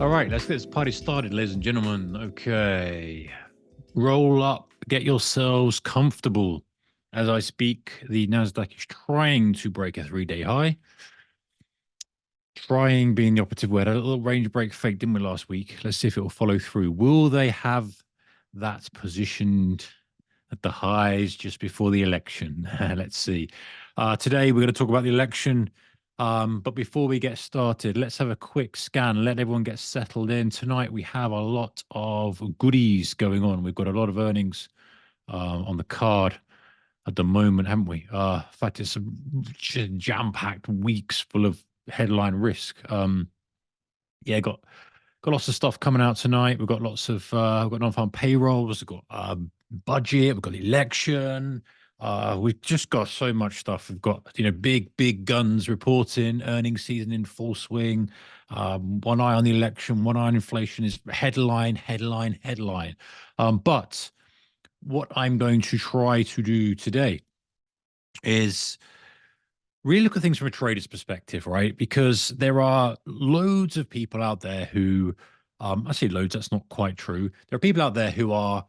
All right, let's get this party started, ladies and gentlemen. Okay. Roll up, get yourselves comfortable. As I speak, the Nasdaq is trying to break a 3-day high. Trying being the operative word. A little range break fake, didn't we, last week? Let's see if it will follow through. Will they have that positioned at the highs just before the election? Let's see. Today, we're going to talk about the election. But before we get started, let's have a quick scan, let everyone get settled in. Tonight, we have a lot of goodies going on. We've got a lot of earnings on the card at the moment, haven't we? In fact, it's a jam-packed weeks full of headline risk. Yeah, got lots of stuff coming out tonight. We've got lots of we've got non-farm payrolls. We've got budget. We've got the election. We've just got so much stuff. We've got big guns reporting. Earnings season in full swing. One eye on the election. One eye on inflation is headline. But what I'm going to try to do today is really look at things from a trader's perspective, right? Because there are loads of people out there who, I say loads, that's not quite true. There are people out there who are,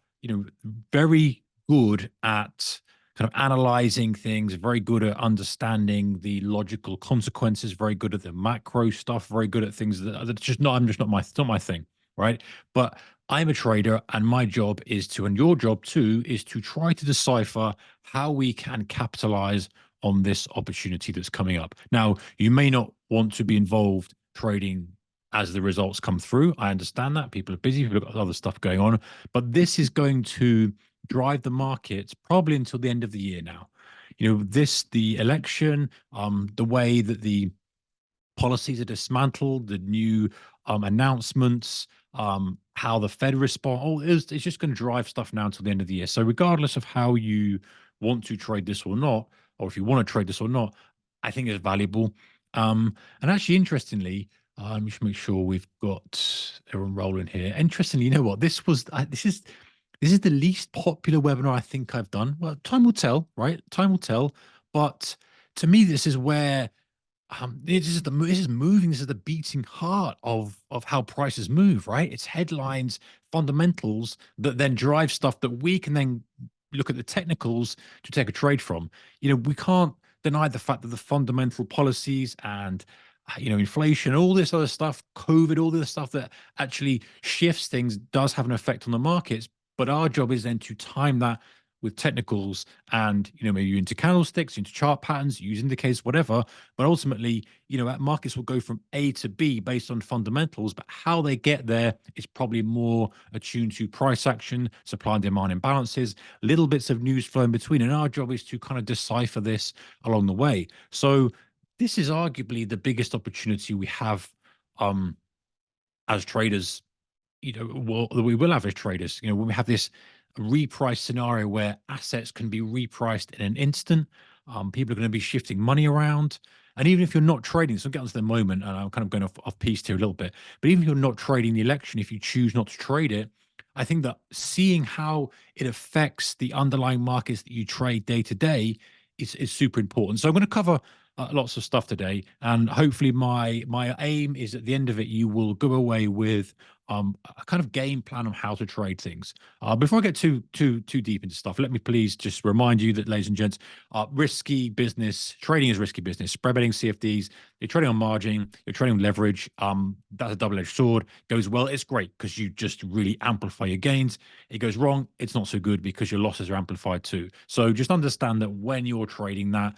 very good at kind of analyzing things, very good at understanding the logical consequences, very good at the macro stuff, very good at things that just not, I'm just not my, it's not my thing, right? But I'm a trader, and my job is to, and your job too, is to try to decipher how we can capitalize on this opportunity that's coming up. Now, you may not want to be involved trading as the results come through. I understand that people are busy, people have got other stuff going on, but this is going to drive the markets probably until the end of the year now. The election, the way that the policies are dismantled, the new announcements, how the Fed respond. It's just going to drive stuff now until the end of the year. So regardless of how you want to trade this or not, or if you want to trade this or not, I think it's valuable. And actually, interestingly, let me just make sure we've got everyone rolling here. Interestingly, you know what? This is the least popular webinar I think I've done. Well, time will tell, right? Time will tell. But to me, this is where this is moving. This is the beating heart of how prices move, right? It's headlines, fundamentals that then drive stuff that we can then look at the technicals to take a trade from. We can't deny the fact that the fundamental policies and inflation, all this other stuff, COVID, all this stuff that actually shifts things does have an effect on the markets. But our job is then to time that with technicals and, maybe into candlesticks, into chart patterns, use indicators, whatever. But ultimately, markets will go from A to B based on fundamentals, but how they get there is probably more attuned to price action, supply and demand imbalances, little bits of news flow in between. And our job is to kind of decipher this along the way. So this is arguably the biggest opportunity we have as traders, that we will have as traders, when we have this reprice scenario where assets can be repriced in an instant. People are going to be shifting money around. And even if you're not trading, so I'll get onto the moment, and I'm kind of going off piece here a little bit, but even if you're not trading the election, if you choose not to trade it, I think that seeing how it affects the underlying markets that you trade day to day is super important. So I'm going to cover lots of stuff today, and hopefully my aim is at the end of it, you will go away with a kind of game plan on how to trade things. Before I get too deep into stuff, let me please just remind you that, ladies and gents, risky business trading is risky business. Spread betting, CFDs, you're trading on margin, you're trading on leverage. That's a double-edged sword. Goes well, it's great because you just really amplify your gains. It goes wrong, it's not so good because your losses are amplified too. So just understand that when you're trading that,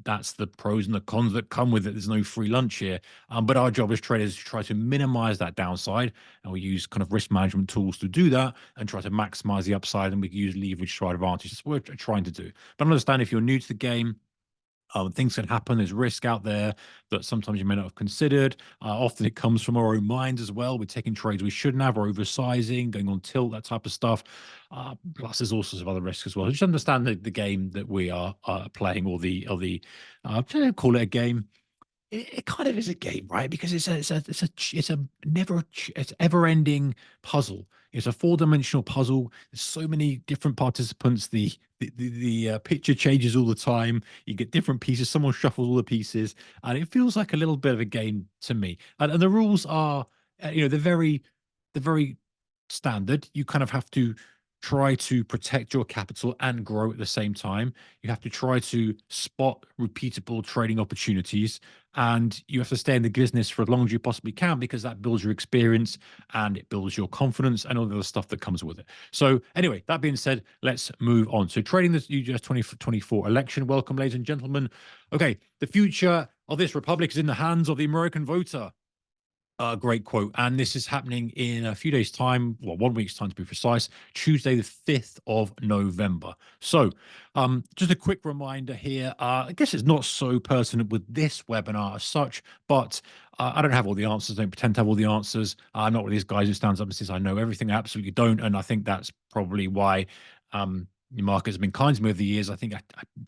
that's the pros and the cons that come with it. There's no free lunch here. But our job as traders is to try to minimize that downside. And we use kind of risk management tools to do that and try to maximize the upside. And we use leverage to our advantage. That's what we're trying to do. But understand, if you're new to the game, things can happen. There's risk out there that sometimes you may not have considered. Often it comes from our own minds as well. We're taking trades we shouldn't have, or oversizing, going on tilt, that type of stuff. Plus, there's all sorts of other risks as well. Just understand the game that we are playing, or the call it a game. It kind of is a game, right? Because it's ever-ending puzzle. It's a four-dimensional puzzle. There's so many different participants. The picture changes all the time. You get different pieces. Someone shuffles all the pieces, and it feels like a little bit of a game to me. And the rules are they're very standard. You kind of have to try to protect your capital and grow at the same time. You have to try to spot repeatable trading opportunities, and you have to stay in the business for as long as you possibly can, because that builds your experience and it builds your confidence and all the other stuff that comes with it. So anyway, that being said, let's move on. So trading the US 2024 election. Welcome, ladies and gentlemen. Okay, the future of this republic is in the hands of the American voter. Great quote. And this is happening in a few days' time, well, 1 week's time to be precise, Tuesday, the 5th of November. So, just a quick reminder here. I guess it's not so pertinent with this webinar as such, but I don't have all the answers. I don't pretend to have all the answers. I'm not one of these guys who stands up and says, I know everything. I absolutely don't. And I think that's probably why the market has been kind to me over the years. I think I'm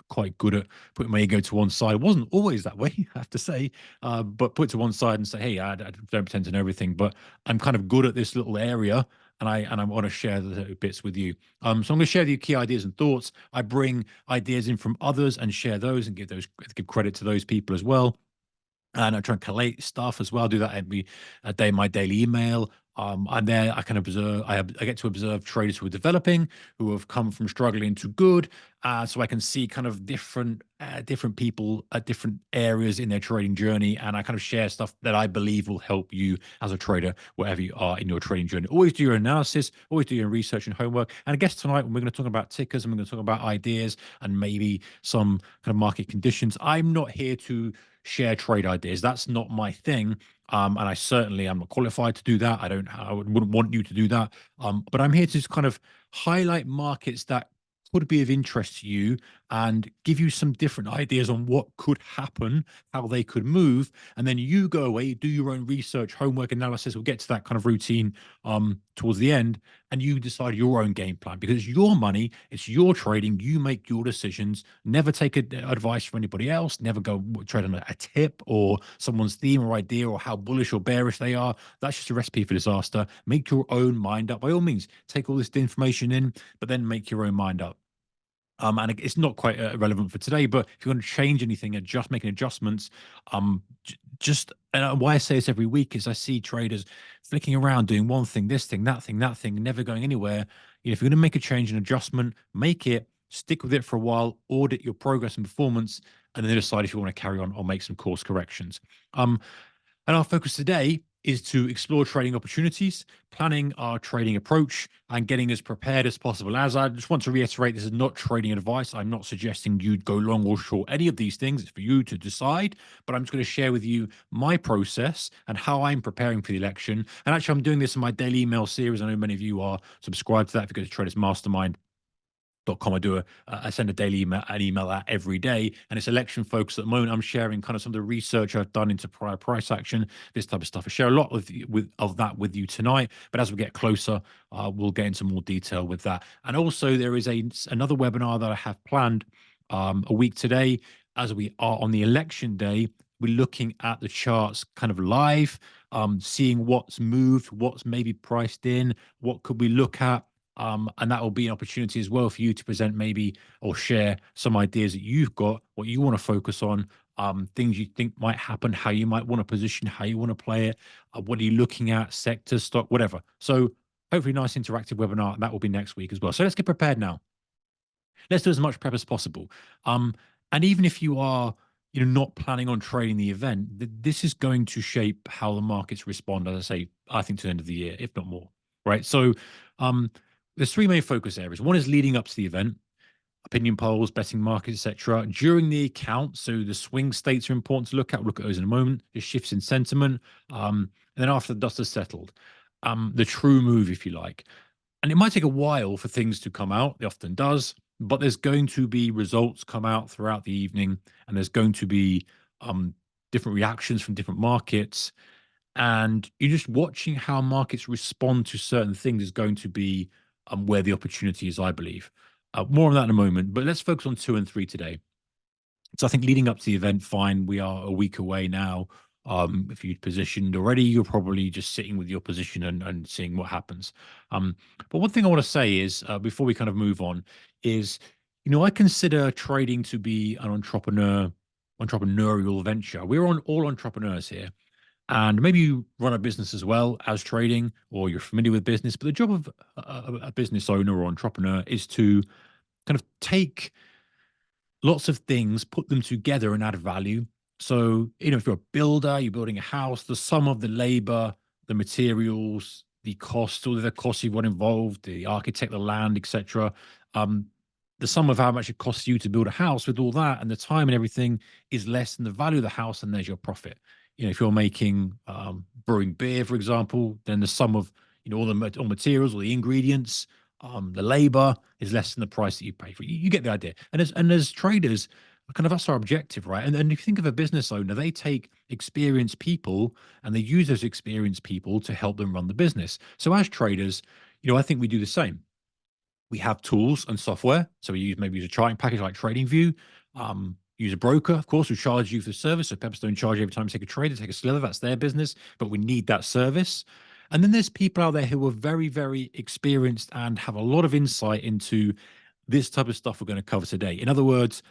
quite good at putting my ego to one side. It wasn't always that way, I have to say, but put it to one side and say, hey, I don't pretend to know everything, but I'm kind of good at this little area, and I want to share the bits with you. So I'm going to share the key ideas and thoughts. I bring ideas in from others and share those and give credit to those people as well. And I try and collate stuff as well. Do that every day in my daily email. I'm there. I can observe. I get to observe traders who are developing, who have come from struggling to good. So I can see kind of different people at different areas in their trading journey, and I kind of share stuff that I believe will help you as a trader, wherever you are in your trading journey. Always do your analysis. Always do your research and homework. And I guess tonight, when we're going to talk about tickers and we're going to talk about ideas and maybe some kind of market conditions, I'm not here to share trade ideas. That's not my thing. And I certainly am not qualified to do that. Wouldn't want you to do that. But I'm here to just kind of highlight markets that could be of interest to you and give you some different ideas on what could happen, how they could move. And then you go away, do your own research, homework, analysis. We'll get to that kind of routine towards the end, and you decide your own game plan, because it's your money, it's your trading, you make your decisions. Never take advice from anybody else. Never go trade on a tip or someone's theme or idea or how bullish or bearish they are. That's just a recipe for disaster. Make your own mind up. By all means, take all this information in, but then make your own mind up. And it's not quite relevant for today, but if you want to change anything and just making adjustments, just and why I say this every week is I see traders flicking around doing one thing, this thing, that thing, never going anywhere. If you're going to make a change and adjustment, make it, stick with it for a while, audit your progress and performance, and then decide if you want to carry on or make some course corrections. And our focus today is to explore trading opportunities, planning our trading approach, and getting as prepared as possible. As I just want to reiterate, this is not trading advice. I'm not suggesting you'd go long or short any of these things. It's for you to decide. But I'm just going to share with you my process and how I'm preparing for the election. And actually, I'm doing this in my daily email series. I know many of you are subscribed to that if you go to Traders Mastermind. I send a daily email out every day, and it's election focused at the moment. I'm sharing kind of some of the research I've done into prior price action, this type of stuff. I share a lot of that with you tonight, but as we get closer, we'll get into more detail with that. And also, there is another webinar that I have planned a week today, as we are on the election day. We're looking at the charts kind of live, seeing what's moved, what's maybe priced in, what could we look at. And that will be an opportunity as well for you to present maybe or share some ideas that you've got, what you want to focus on, things you think might happen, how you might want to position, how you want to play it, what are you looking at, sector, stock, whatever. So hopefully nice interactive webinar. And that will be next week as well. So let's get prepared now. Let's do as much prep as possible. And even if you are not planning on trading the event, this is going to shape how the markets respond, as I say, I think to the end of the year, if not more, right? So there's three main focus areas. One is leading up to the event, opinion polls, betting markets, etc. During the account, so the swing states are important to look at. We'll look at those in a moment. The shifts in sentiment, and then after the dust has settled, the true move, if you like. And it might take a while for things to come out. It often does, but there's going to be results come out throughout the evening, and there's going to be different reactions from different markets. And you're just watching how markets respond to certain things is going to be where the opportunity is, I believe. More on that in a moment, but let's focus on 2 and 3 today. So I think leading up to the event, fine, we are a week away now. If you'd positioned already, you're probably just sitting with your position and seeing what happens. But one thing I want to say is, before we kind of move on, is, I consider trading to be an entrepreneurial venture. We're all entrepreneurs here. And maybe you run a business as well as trading, or you're familiar with business. But the job of a business owner or entrepreneur is to kind of take lots of things, put them together and add value. So, if you're a builder, you're building a house, the sum of the labor, the materials, the costs, all of the costs you've got involved, the architect, the land, etc. Um, the sum of how much it costs you to build a house with all that and the time and everything is less than the value of the house, and there's your profit. If you're making brewing beer, for example, then the sum of all materials, all the ingredients, the labor is less than the price that you pay for it. You get the idea. And as traders, kind of that's our objective, right? And if you think of a business owner, they take experienced people and they use those experienced people to help them run the business. So as traders, I think we do the same. We have tools and software. So we use a charting package like TradingView. Use a broker, of course, who charge you for the service. So Pepperstone charge you every time you take a trade, take a slither. That's their business, but we need that service. And then there's people out there who are very, very experienced and have a lot of insight into this type of stuff we're going to cover today. In other words,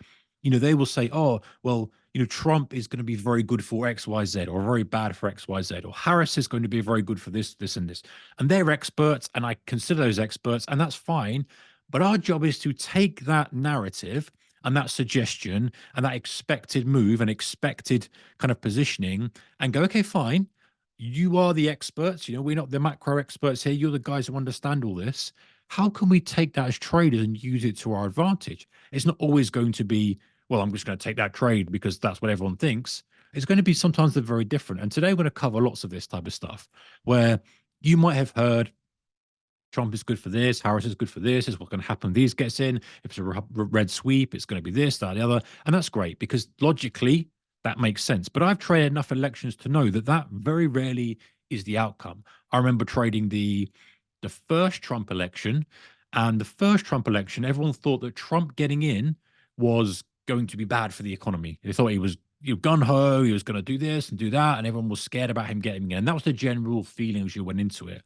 they will say, oh, well, Trump is going to be very good for XYZ or very bad for XYZ, or Harris is going to be very good for this, this, and this. And they're experts, and I consider those experts, and that's fine. But our job is to take that narrative and that suggestion and that expected move and expected kind of positioning and go, okay, fine. You are the experts. We're not the macro experts here. You're the guys who understand all this. How can we take that as traders and use it to our advantage? It's not always going to be, well, I'm just going to take that trade because that's what everyone thinks. It's going to be sometimes they're very different. And today we're going to cover lots of this type of stuff where you might have heard Trump is good for this, Harris is good for this, is what's going to happen. These gets in. If it's a red sweep, it's going to be this, that, the other. And that's great because logically that makes sense. But I've traded enough elections to know that that very rarely is the outcome. I remember trading the first Trump election, and the first Trump election, everyone thought that Trump getting in was going to be bad for the economy. They thought he was gun ho, he was going to do this and do that, and everyone was scared about him getting in. And that was the general feeling as you went into it.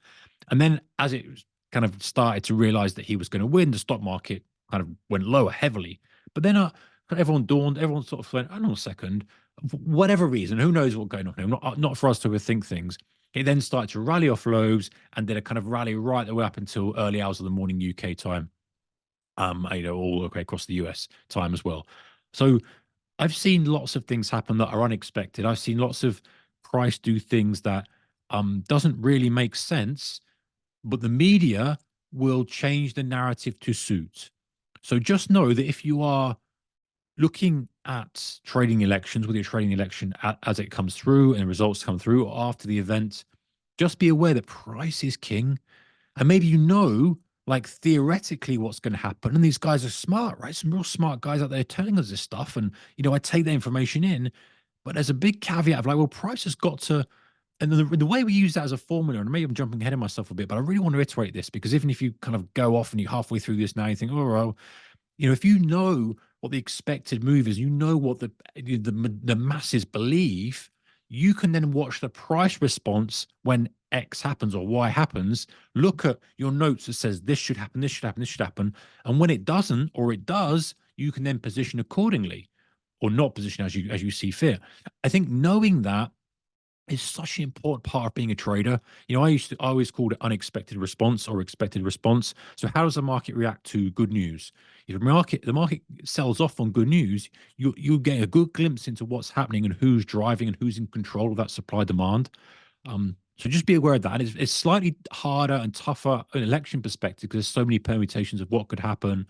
And then as it kind of started to realize that he was going to win, the stock market kind of went lower heavily. But then everyone sort of went, hang on a second, for whatever reason, who knows what's going on here? Not for us to overthink things. It then started to rally off lows and did a kind of rally right the way up until early hours of the morning UK time. All okay across the US time as well. So I've seen lots of things happen that are unexpected. I've seen lots of price do things that doesn't really make sense, but the media will change the narrative to suit. So just know that if you are looking at trading elections, whether you're trading the election as it comes through and the results come through or after the event, just be aware that price is king. And maybe like theoretically what's going to happen. And these guys are smart, right? Some real smart guys out there telling us this stuff. And, I take that information in, but there's a big caveat of like, well, price has got to, and the way we use that as a formula, and maybe I'm jumping ahead of myself a bit, but I really want to reiterate this because even if you kind of go off and you're halfway through this now, you think, oh, well, if you know what the expected move is, what the masses believe, you can then watch the price response when X happens or Y happens. Look at your notes that says this should happen, this should happen, this should happen, and when it doesn't or it does, you can then position accordingly, or not position as you see fit. I think knowing that is such an important part of being a trader. I always called it unexpected response or expected response. So how does the market react to good news? If the market sells off on good news, you get a good glimpse into what's happening and who's driving and who's in control of that supply demand. So just be aware of that. And it's slightly harder and tougher in election perspective because there's so many permutations of what could happen,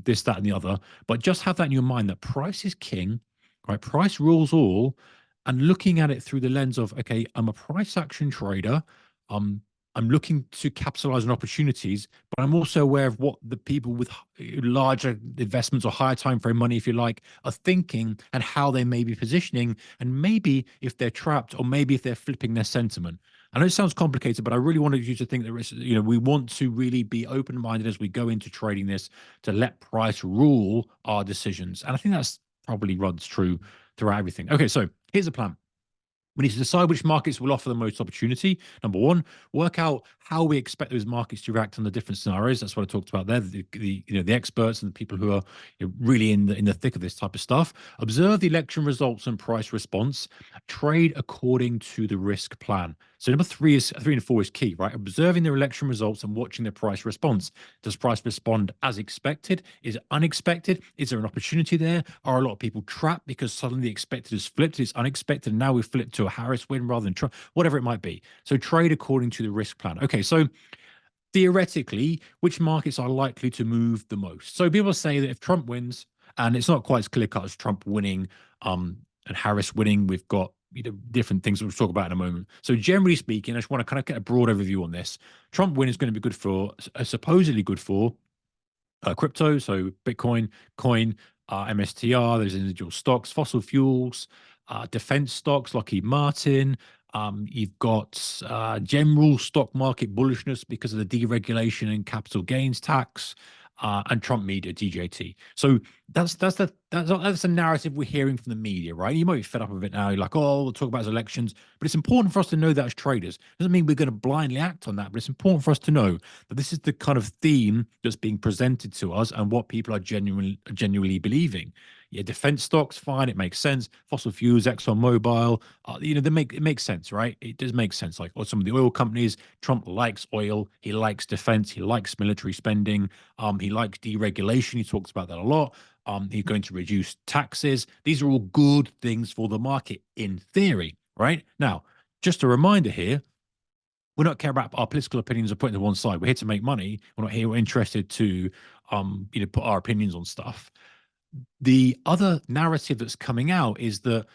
this, that, and the other. But just have that in your mind that price is king, right? Price rules all. And looking at it through the lens of, okay, I'm a price action trader. I'm looking to capitalize on opportunities, but I'm also aware of what the people with larger investments or higher time frame money, if you like, are thinking and how they may be positioning, and maybe if they're trapped or maybe if they're flipping their sentiment. I know it sounds complicated, but I really wanted you to think that we want to really be open-minded as we go into trading this to let price rule our decisions. And I think that's probably runs true throughout everything. Okay, so here's a plan. We need to decide which markets will offer the most opportunity. Number one, work out how we expect those markets to react on the different scenarios. That's what I talked about there. The experts and the people who are really in the thick of this type of stuff. Observe the election results and price response. Trade according to the risk plan. So number three and four is key, right? Observing their election results and watching the price response. Does price respond as expected? Is it unexpected? Is there an opportunity there? Are a lot of people trapped because suddenly the expected is flipped? It's unexpected. And now we've flipped to a Harris win rather than Trump, whatever it might be. So trade according to the risk plan. Okay, so theoretically, which markets are likely to move the most? So people say that if Trump wins, and it's not quite as clear cut as Trump winning and Harris winning, we've got different things we'll talk about in a moment. So generally speaking, I just want to kind of get a broad overview on this. Trump win is going to be good for, supposedly good for crypto, so Bitcoin, coin, MSTR, those individual stocks, fossil fuels, defense stocks, Lockheed Martin. You've got general stock market bullishness because of the deregulation and capital gains tax, and Trump media, DJT. So that's the narrative we're hearing from the media, right? You might be fed up with it now. You're like, oh, we'll talk about his elections, but it's important for us to know that as traders. Doesn't mean we're going to blindly act on that, but it's important for us to know that this is the kind of theme that's being presented to us and what people are genuinely believing. Yeah, defense stocks, fine, it makes sense. Fossil fuels, ExxonMobil, it makes sense, right? It does make sense. Like, or some of the oil companies, Trump likes oil, he likes defense, he likes military spending, he likes deregulation. He talks about that a lot. He's going to reduce taxes. These are all good things for the market in theory, right? Now, just a reminder here, we're not care about our political opinions or putting to one side. We're here to make money. We're not here. We're interested to, put our opinions on stuff. The other narrative that's coming out is that,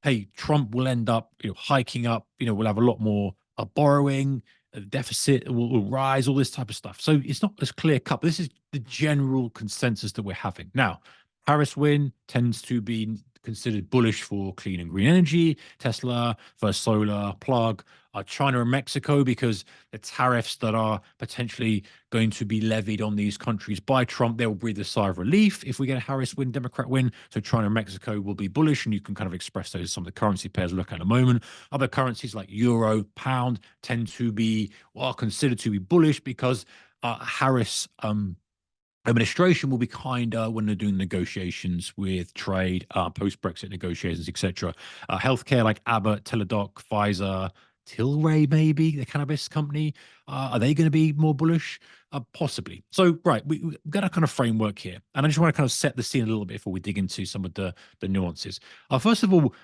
hey, Trump will end up, hiking up. We'll have a lot more borrowing. The deficit will rise. All this type of stuff. So it's not as clear cut. But this is the general consensus that we're having now. Harris win tends to be considered bullish for clean and green energy, Tesla, First Solar, Plug, China and Mexico, because the tariffs that are potentially going to be levied on these countries by Trump, they'll breathe a sigh of relief if we get a Harris win, Democrat win. So China and Mexico will be bullish, and you can kind of express those as some of the currency pairs look at in a moment. Other currencies like euro, pound tend to be, considered to be bullish because Harris administration will be kinder when they're doing negotiations with trade, post-Brexit negotiations, etc. Healthcare like Abbott, Teladoc, Pfizer, Tilray, maybe the cannabis company. Are they going to be more bullish? Possibly. So, right, we've got a kind of framework here, and I just want to kind of set the scene a little bit before we dig into some of the nuances. First of all,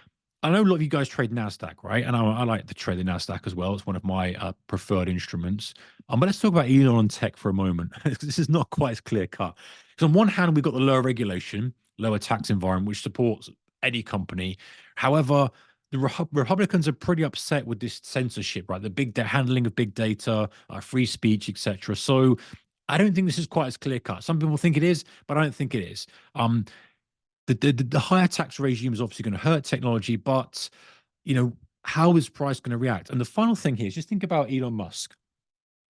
I know a lot of you guys trade NASDAQ, right? And I like to trade the NASDAQ as well. It's one of my preferred instruments. But let's talk about Elon tech for a moment. This is not quite as clear cut. Because on one hand, we've got the lower regulation, lower tax environment, which supports any company. However, the Republicans are pretty upset with this censorship, right? The handling of big data, free speech, etc. So I don't think this is quite as clear cut. Some people think it is, but I don't think it is. The higher tax regime is obviously going to hurt technology, but how is price going to react? And the final thing here is just think about Elon Musk.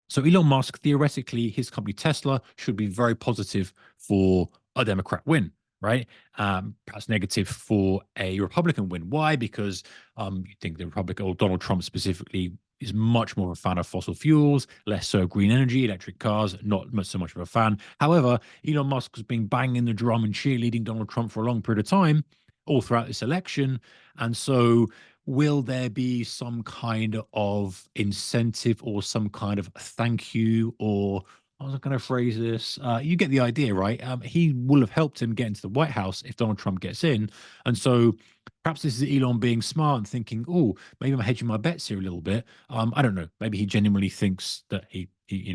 So Elon Musk, theoretically, his company Tesla should be very positive for a Democrat win, right? Perhaps negative for a Republican win. Why? Because you think the Republican or Donald Trump specifically is much more of a fan of fossil fuels, less so green energy, electric cars, not much so much of a fan. However, Elon Musk has been banging the drum and cheerleading Donald Trump for a long period of time, all throughout this election. And so will there be some kind of incentive or some kind of thank you, or I was going to phrase this. You get the idea, right? He will have helped him get into the White House if Donald Trump gets in. And so perhaps this is Elon being smart and thinking, oh, maybe I'm hedging my bets here a little bit. I don't know. Maybe he genuinely thinks that he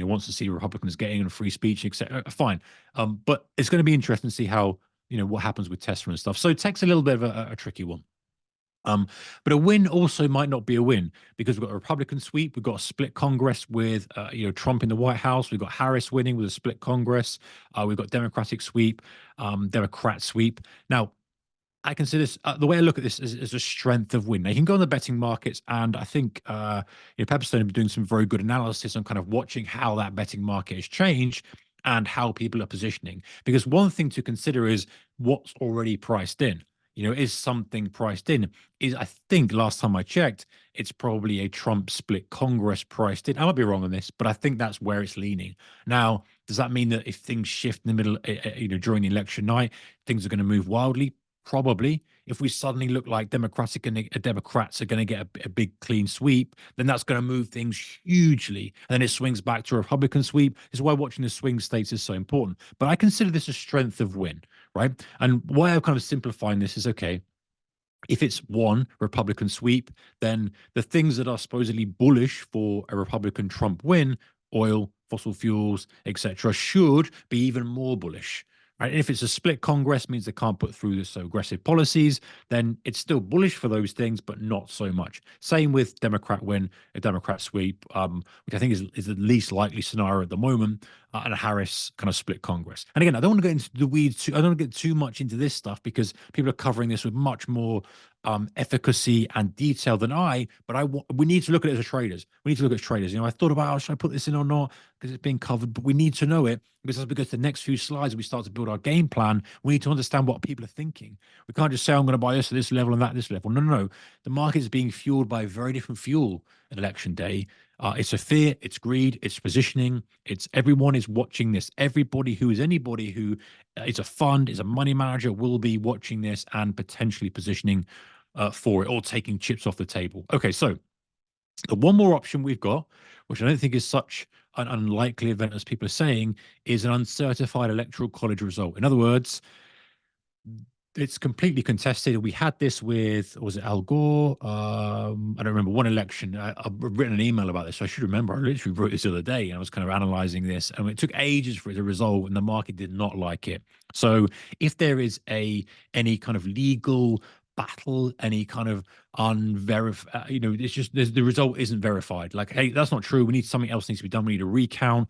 wants to see Republicans getting in free speech, etc. Fine. But it's going to be interesting to see how, what happens with Tesla and stuff. So tech's a little bit of a tricky one. But a win also might not be a win because we've got a Republican sweep, we've got a split Congress with Trump in the White House, we've got Harris winning with a split Congress, we've got Democratic sweep, Democrat sweep. Now, I consider this, the way I look at this is a strength of win. Now, you can go on the betting markets, and I think Pepperstone have been doing some very good analysis on kind of watching how that betting market has changed and how people are positioning. Because one thing to consider is what's already priced in. Is something priced in? I think last time I checked, it's probably a Trump split Congress priced in. I might be wrong on this, but I think that's where it's leaning. Now, does that mean that if things shift in the middle, during the election night, things are going to move wildly? Probably. If we suddenly look like Democrats are going to get a big clean sweep, then that's going to move things hugely. And then it swings back to a Republican sweep. This is why watching the swing states is so important. But I consider this a strength of win, right? And why I'm kind of simplifying this is, okay, if it's one Republican sweep, then the things that are supposedly bullish for a Republican Trump win, oil, fossil fuels, etc., should be even more bullish. Right? And if it's a split Congress, means they can't put through so aggressive policies, then it's still bullish for those things, but not so much. Same with Democrat win, a Democrat sweep, which I think is the least likely scenario at the moment, and a Harris kind of split Congress. And again, I don't want to get into the weeds. I don't want to get too much into this stuff because people are covering this with much more efficacy and detail than but we need to look at it as traders. We need to look at traders. I thought about, should I put this in or not? Because it's being covered, but we need to know it because as we go to the next few slides, we start to build our game plan. We need to understand what people are thinking. We can't just say, I'm going to buy this at this level and that at this level. No, no, no. The market is being fueled by a very different fuel at election day. It's a fear, it's greed, it's positioning. It's everyone is watching this. Everybody who is anybody who is a fund, is a money manager, will be watching this and potentially positioning for it or taking chips off the table. Okay, so the one more option we've got, which I don't think is such an unlikely event as people are saying, is an uncertified electoral college result. In other words, it's completely contested. We had this with, was it Al Gore? I don't remember, one election. I've written an email about this, so I should remember. I literally wrote this the other day, and I was kind of analyzing this, and it took ages for it to resolve, and the market did not like it. So if there is any kind of legal battle, any kind of unverified, it's just the result isn't verified. Like, hey, that's not true. We need something else needs to be done. We need a recount.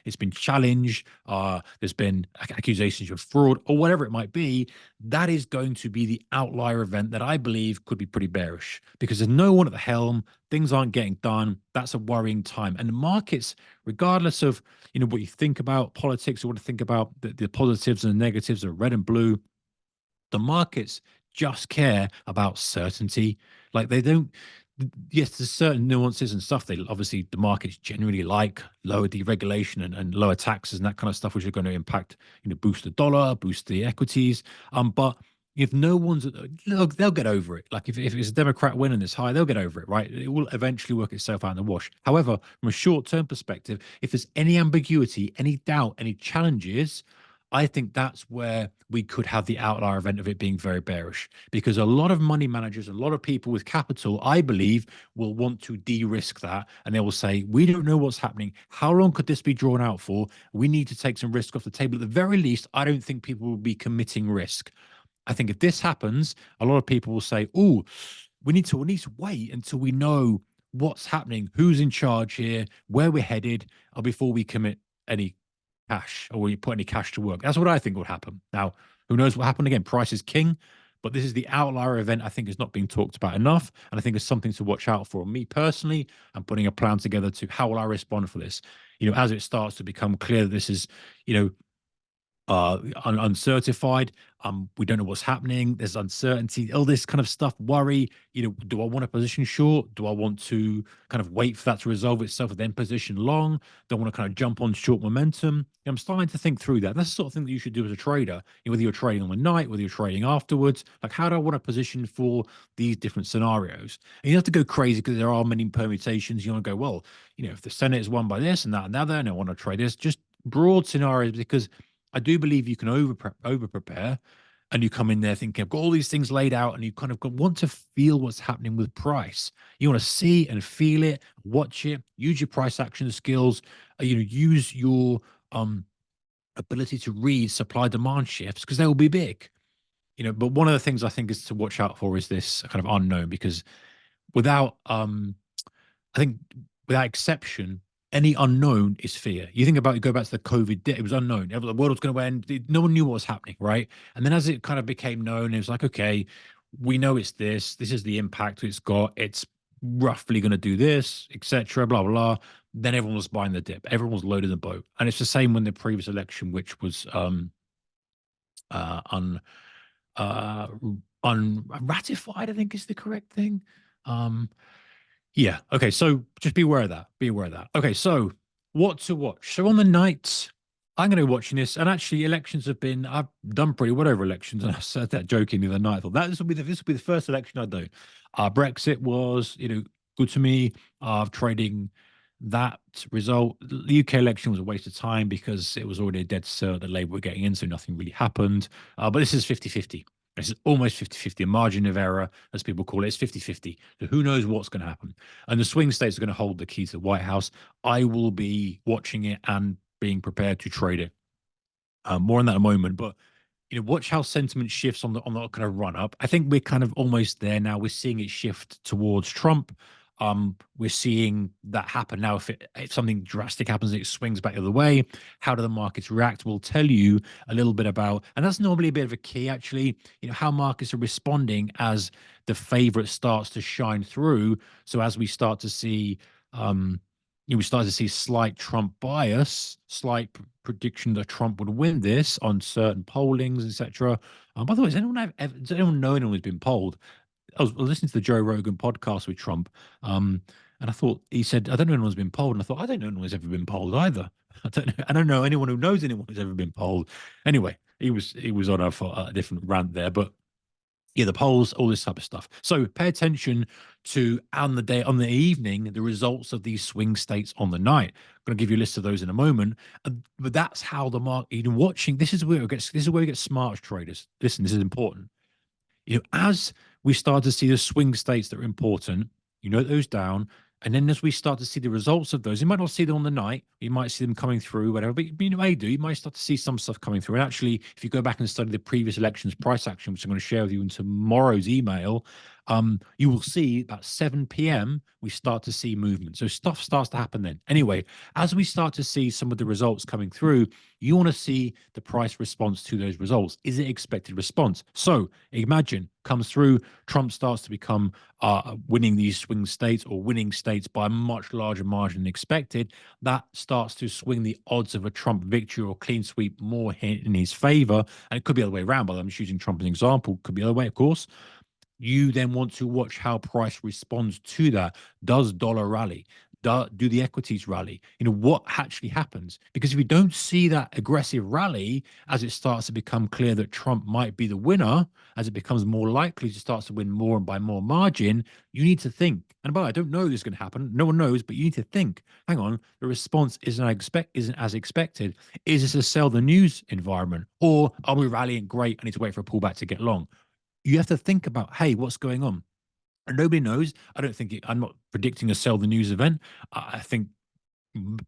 It's been challenged. There's been accusations of fraud or whatever it might be. That is going to be the outlier event that I believe could be pretty bearish because there's no one at the helm. Things aren't getting done. That's a worrying time. And the markets, regardless of what you think about politics or what you think about the positives and the negatives of red and blue, the markets just care about certainty. Like they don't. Yes, there's certain nuances and stuff. They obviously the markets generally like lower deregulation and lower taxes and that kind of stuff, which are going to impact, boost the dollar, boost the equities. But if no one's, look, they'll get over it. Like if it's a Democrat win and it's high, they'll get over it, right? It will eventually work itself out in the wash. However, from a short-term perspective, if there's any ambiguity, any doubt, any challenges, I think that's where we could have the outlier event of it being very bearish because a lot of money managers, a lot of people with capital, I believe, will want to de-risk that. And they will say, we don't know what's happening. How long could this be drawn out for? We need to take some risk off the table. At the very least, I don't think people will be committing risk. I think if this happens, a lot of people will say, oh, we need to wait until we know what's happening, who's in charge here, where we're headed, before we commit any cash or you put any cash to work. That's what I think would happen. Now, who knows what happened again? Price is king, but this is the outlier event I think is not being talked about enough. And I think it's something to watch out for. Me personally, I'm putting a plan together to how will I respond for this? As it starts to become clear that this is, uncertified. We don't know what's happening. There's uncertainty, all this kind of stuff, worry. Do I want to position short? Do I want to kind of wait for that to resolve itself and then position long? Don't want to kind of jump on short momentum. I'm starting to think through that. That's the sort of thing that you should do as a trader, whether you're trading on the night, whether you're trading afterwards. Like, how do I want to position for these different scenarios? And you have to go crazy because there are many permutations. You want to go, well, if the Senate is won by this and that and the other, and I want to trade this, just broad scenarios because I do believe you can over prepare and you come in there thinking, I've got all these things laid out and you kind of want to feel what's happening with price. You want to see and feel it, watch it, use your price action skills, use your ability to read supply demand shifts because they will be big. But one of the things I think is to watch out for is this kind of unknown because without I think without exception, any unknown is fear. You think about, you go back to the COVID, it was unknown. The world was going to end. No one knew what was happening, right? And then as it kind of became known, it was like, okay, we know it's this. This is the impact it's got. It's roughly going to do this, etc. Blah, blah, blah. Then everyone was buying the dip. Everyone was loading the boat. And it's the same when the previous election, which was unratified, I think is the correct thing. Um, yeah. Okay. So just be aware of that. Be aware of that. Okay. So what to watch? So on the night, I'm going to be watching this. And actually, elections have been. I've done pretty well over elections, and I said that jokingly the other night. I thought that this will be the first election I do. Brexit was, good to me. Trading that result. The UK election was a waste of time because it was already a dead cert that Labour were getting in, so nothing really happened. But this is 50-50. This is almost 50-50, a margin of error, as people call it. It's 50-50. So who knows what's going to happen? And the swing states are going to hold the key to the White House. I will be watching it and being prepared to trade it. More on that in a moment. But watch how sentiment shifts on the kind of run up. I think we're kind of almost there now. We're seeing it shift towards Trump. We're seeing that happen now. If something drastic happens, it swings back the other way. How do the markets react? We'll tell you a little bit about, and that's normally a bit of a key, actually. How markets are responding as the favorite starts to shine through. So as we start to see, we started to see slight Trump bias, slight prediction that Trump would win this on certain pollings, etc. By the way, does anyone know anyone who's been polled? I was listening to the Joe Rogan podcast with Trump, and I thought he said, "I don't know anyone's been polled," and I thought, "I don't know anyone's ever been polled either." I don't know anyone who knows anyone who's ever been polled. Anyway, he was on a different rant there, but yeah, the polls, all this type of stuff. So pay attention to on the evening, the results of these swing states on the night. I'm going to give you a list of those in a moment. But that's how the market, watching. This is where we get smart as traders. Listen, this is important. As we start to see the swing states that are important, note those down. And then as we start to see the results of those, you might not see them on the night, you might see them coming through, whatever, but you may do. You might start to see some stuff coming through. And actually, if you go back and study the previous elections price action, which I'm going to share with you in tomorrow's email, you will see about 7 p.m. we start to see movement. So stuff starts to happen then. Anyway, as we start to see some of the results coming through, you want to see the price response to those results. Is it expected response? So imagine comes through, Trump starts to become winning these swing states or winning states by a much larger margin than expected. That starts to swing the odds of a Trump victory or clean sweep more in his favor. And it could be the other way around, but I'm just using Trump as an example. Could be the other way, of course. You then want to watch how price responds to that. Does dollar rally? Do the equities rally? What actually happens? Because if you don't see that aggressive rally as it starts to become clear that Trump might be the winner, as it becomes more likely to start to win more and by more margin, you need to think. And by the way, I don't know this is going to happen. No one knows, but you need to think. Hang on, the response isn't as expected. Is this a sell the news environment, or are we rallying? Great, I need to wait for a pullback to get long. You have to think about, hey, what's going on? And nobody knows. I don't think I'm not predicting a sell the news event. I think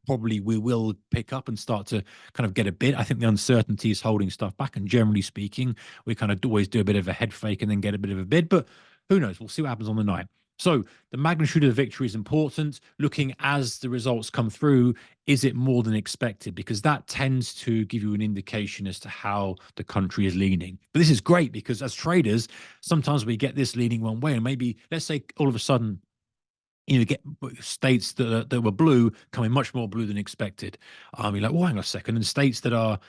probably we will pick up and start to kind of get a bit. I think the uncertainty is holding stuff back. And generally speaking, we kind of always do a bit of a head fake and then get a bit of a bid. But who knows? We'll see what happens on the night. So the magnitude of the victory is important. Looking as the results come through, is it more than expected? Because that tends to give you an indication as to how the country is leaning. But this is great because as traders, sometimes we get this leaning one way. And maybe, let's say all of a sudden, get states that were blue coming much more blue than expected. You're like, well, hang on a second. And states that are,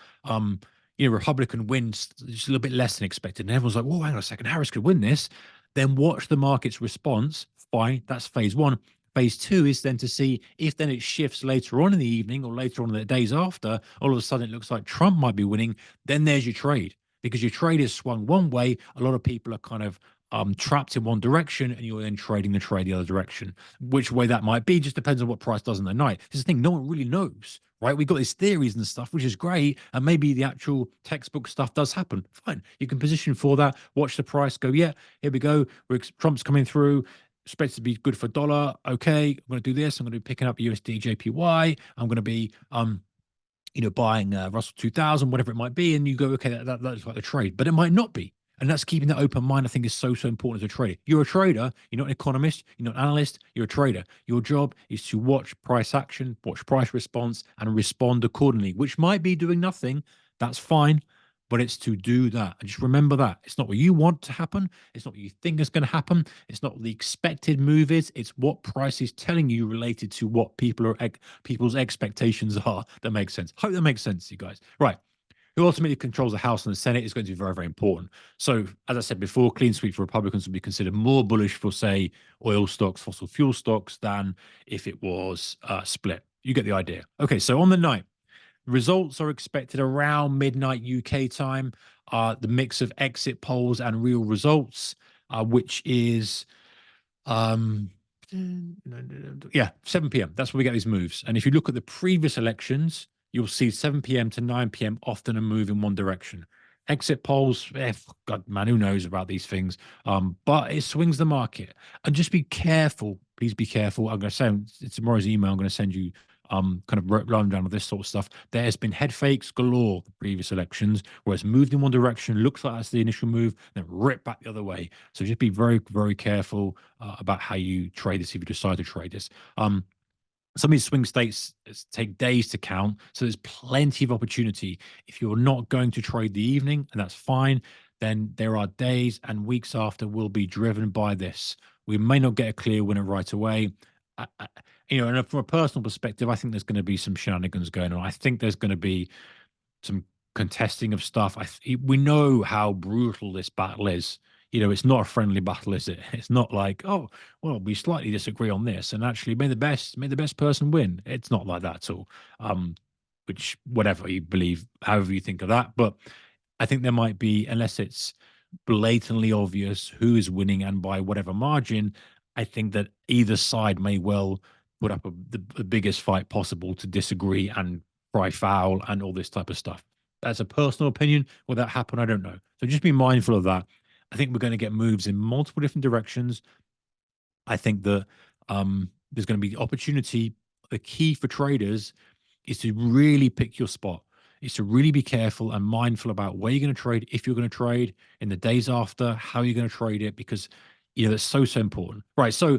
Republican wins just a little bit less than expected. And everyone's like, well, hang on a second. Harris could win this. Then watch the market's response. Fine. That's phase one. Phase two is then to see if then it shifts later on in the evening or later on in the days after. All of a sudden, it looks like Trump might be winning. Then there's your trade because your trade is swung one way. A lot of people are kind of trapped in one direction and you're then trading the trade the other direction. Which way that might be just depends on what price does in the night. This is the thing, no one really knows, right? We've got these theories and stuff, which is great. And maybe the actual textbook stuff does happen. Fine. You can position for that, watch the price, go, yeah, here we go. Trump's coming through. Expected to be good for dollar. Okay, I'm going to do this. I'm going to be picking up USD JPY. I'm going to be buying Russell 2000, whatever it might be, and you go, okay, that looks like the trade, but it might not be. And that's keeping that open mind, I think, is so important as a trader. You're a trader. You're not an economist. You're not an analyst. You're a trader. Your job is to watch price action, watch price response, and respond accordingly, which might be doing nothing. That's fine. But it's to do that. And just remember that. It's not what you want to happen. It's not what you think is going to happen. It's not what the expected move is. It's what price is telling you related to what people's expectations are. That makes sense. Hope that makes sense, you guys. Right. who ultimately controls the House and the Senate is going to be very, very important. So, as I said before, clean sweep for Republicans would be considered more bullish for, say, oil stocks, fossil fuel stocks, than if it was split. You get the idea. Okay, so on the night, results are expected around midnight UK time. The mix of exit polls and real results, which is um, yeah, 7 p.m. That's where we get these moves. And if you look at the previous elections, you'll see 7 p.m. to 9 p.m. often a move in one direction. Exit polls, God, man, who knows about these things? But it swings the market. And just be careful. Please be careful. I'm going to send tomorrow's email. I'm going to send you kind of rundown of this sort of stuff. There has been head fakes galore the previous elections, where it's moved in one direction, looks like that's the initial move, then ripped back the other way. So just be very, very careful about how you trade this if you decide to trade this. Some of these swing states take days to count, so there's plenty of opportunity. If you're not going to trade the evening, and that's fine, then there are days and weeks after will be driven by this. We may not get a clear winner right away. And from a personal perspective, I think there's going to be some shenanigans going on. I think there's going to be some contesting of stuff. We know how brutal this battle is. It's not a friendly battle, is it? It's not like, oh, well, we slightly disagree on this, and actually, may the best person win. It's not like that at all. Which, whatever you believe, however you think of that, but I think there might be, unless it's blatantly obvious who is winning and by whatever margin, I think that either side may well put up the biggest fight possible to disagree and cry foul and all this type of stuff. That's a personal opinion. Will that happen? I don't know. So just be mindful of that. I think we're going to get moves in multiple different directions. I think that there's going to be opportunity. The key for traders is to really pick your spot. Is to really be careful and mindful about where you're going to trade, if you're going to trade in the days after, how you're going to trade it, because that's so, so important. Right. So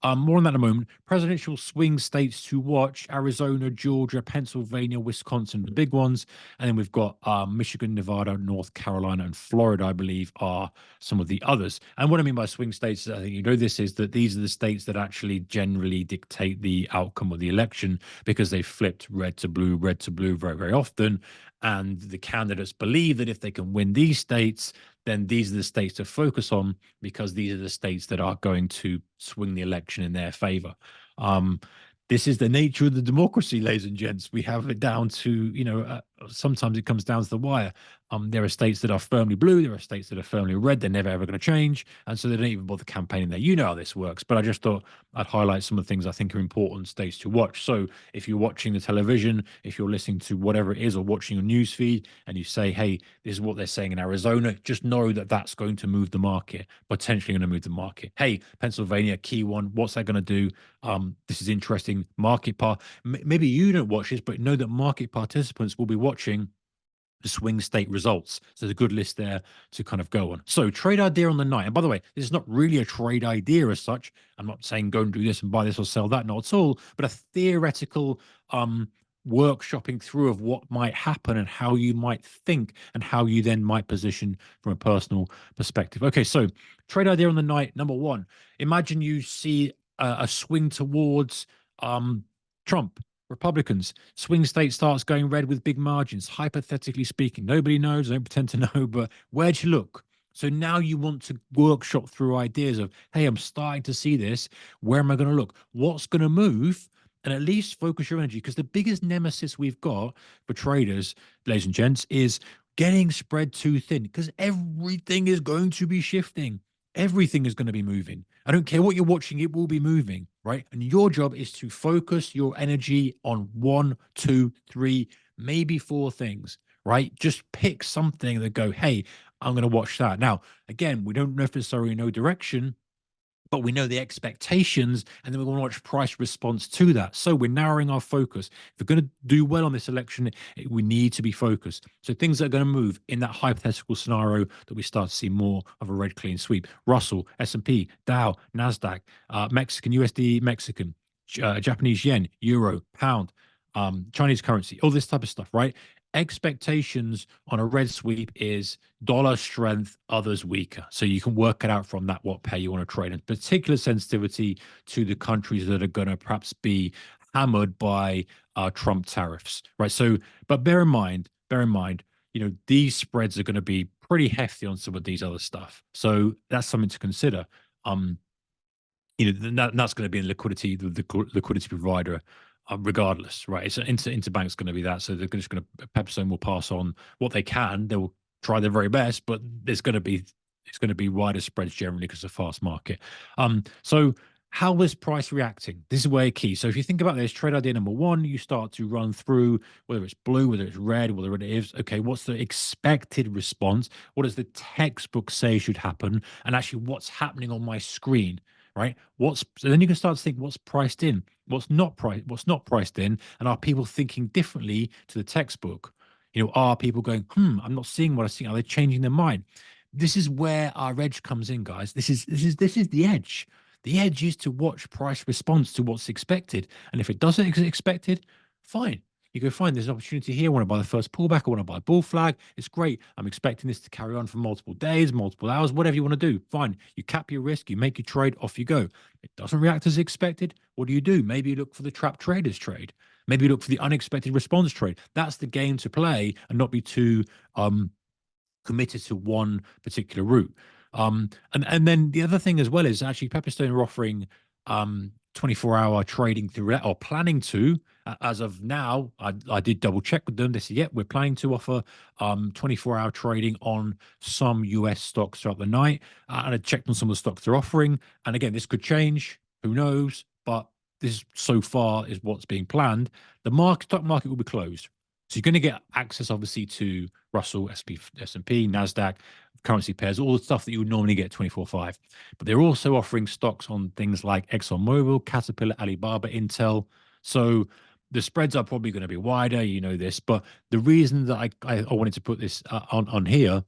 more on that in a moment. Presidential swing states to watch: Arizona, Georgia, Pennsylvania, Wisconsin, the big ones. And then we've got Michigan, Nevada, North Carolina, and Florida, I believe, are some of the others. And what I mean by swing states, I think this, is that these are the states that actually generally dictate the outcome of the election, because they flipped red to blue very, very often. And the candidates believe that if they can win these states, then these are the states to focus on, because these are the states that are going to swing the election in their favor. This is the nature of the democracy, ladies and gents. We have it down to, sometimes it comes down to the wire. There are states that are firmly blue. There are states that are firmly red. They're never, ever going to change. And so they don't even bother campaigning there. You know how this works. But I just thought I'd highlight some of the things I think are important states to watch. So if you're watching the television, if you're listening to whatever it is, or watching your news feed, and you say, hey, this is what they're saying in Arizona, just know that that's going to move the market, potentially going to move the market. Hey, Pennsylvania, key one. What's that going to do? This is interesting. Maybe you don't watch this, but know that market participants will be watching the swing state results. So there's a good list there to kind of go on. So trade idea on the night. And by the way, this is not really a trade idea as such. I'm not saying go and do this and buy this or sell that, not at all, but a theoretical workshopping through of what might happen and how you might think and how you then might position from a personal perspective. Okay, so trade idea on the night. Number one, imagine you see a swing towards Trump. Republicans, swing state starts going red with big margins, hypothetically speaking. Nobody knows, don't pretend to know, but where'd you look? So now you want to workshop through ideas of, hey, I'm starting to see this. Where am I going to look? What's going to move? And at least focus your energy, because the biggest nemesis we've got for traders, ladies and gents, is getting spread too thin, because everything is going to be shifting. Everything is going to be moving. I don't care what you're watching, it will be moving, right? And your job is to focus your energy on 1, 2, 3, maybe 4 things, right? Just pick something that go, hey, I'm going to watch that. Now, again, we don't necessarily know direction, but we know the expectations, and then we want to watch price response to that. So we're narrowing our focus. If we're going to do well on this election, we need to be focused. So things that are going to move in that hypothetical scenario that we start to see more of a red clean sweep: Russell, S&P, Dow, NASDAQ, Mexican, USD, Mexican, Japanese yen, euro, pound, Chinese currency, all this type of stuff, right? Expectations on a red sweep is dollar strength, others weaker. So you can work it out from that what pair you want to trade, and particular sensitivity to the countries that are going to perhaps be hammered by Trump tariffs, right? So, but bear in mind, these spreads are going to be pretty hefty on some of these other stuff. So that's something to consider. Um, that's going to be in liquidity, the liquidity provider, regardless, right? It's interbank's going to be that. So they're just going to Pepperstone will pass on what they can. They will try their very best, but it's going to be wider spreads generally because it's a fast market. So how is price reacting? This is where key. So if you think about this, trade idea number one, you start to run through whether it's blue, whether it's red, whether it is, okay, what's the expected response? What does the textbook say should happen? And actually what's happening on my screen, right? So then you can start to think what's priced in, what's not priced in, and are people thinking differently to the textbook? Are people going, I'm not seeing what I see? Are they changing their mind? This is where our edge comes in, guys. This is the edge. The edge is to watch price response to what's expected. And if it doesn't get expected, fine. You go, fine, there's an opportunity here. I want to buy the first pullback. I want to buy a bull flag. It's great. I'm expecting this to carry on for multiple days, multiple hours, whatever you want to do. Fine. You cap your risk. You make your trade. Off you go. It doesn't react as expected. What do? Maybe you look for the trap traders trade. Maybe you look for the unexpected response trade. That's the game to play and not be too committed to one particular route. And then the other thing as well is actually Pepperstone are offering 24-hour trading through or planning to, as of now, I did double check with them. They said, yeah, we're planning to offer 24-hour trading on some US stocks throughout the night. And I checked on some of the stocks they're offering. And again, this could change, who knows, but this so far is what's being planned. The stock market will be closed. So you're going to get access, obviously, to Russell, S&P, NASDAQ, currency pairs, all the stuff that you would normally get 24/5. But they're also offering stocks on things like ExxonMobil, Caterpillar, Alibaba, Intel. So the spreads are probably going to be wider, this. But the reason that I wanted to put this on here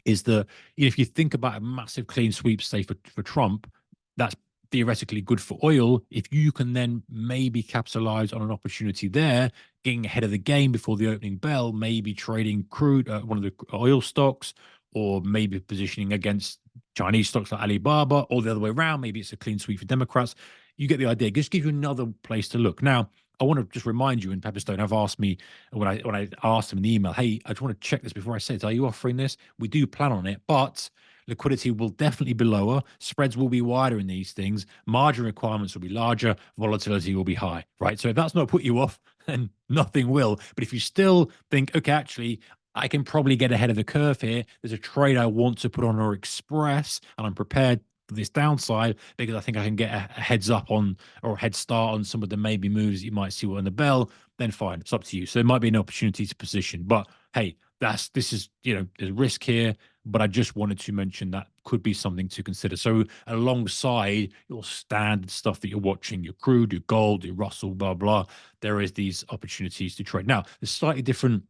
is that if you think about a massive clean sweep, say, for Trump, that's theoretically good for oil. If you can then maybe capitalize on an opportunity there, getting ahead of the game before the opening bell, maybe trading crude, one of the oil stocks, or maybe positioning against Chinese stocks like Alibaba, or the other way around, maybe it's a clean sweep for Democrats. You get the idea. Just give you another place to look. Now, I want to just remind you, and Pepperstone have asked me when I asked them in the email, hey, I just want to check this before I say it. Are you offering this? We do plan on it, but liquidity will definitely be lower. Spreads will be wider in these things. Margin requirements will be larger. Volatility will be high, right? So if that's not put you off, then nothing will. But if you still think, okay, actually, I can probably get ahead of the curve here. There's a trade I want to put on or express, and I'm prepared for this downside because I think I can get a heads up on or a head start on some of the maybe moves that you might see on the bell, then fine. It's up to you. So there might be an opportunity to position. But hey, this is, there's risk here, but I just wanted to mention that could be something to consider. So alongside your standard stuff that you're watching, your crude, your gold, your Russell, blah, blah, there is these opportunities to trade. Now, there's slightly different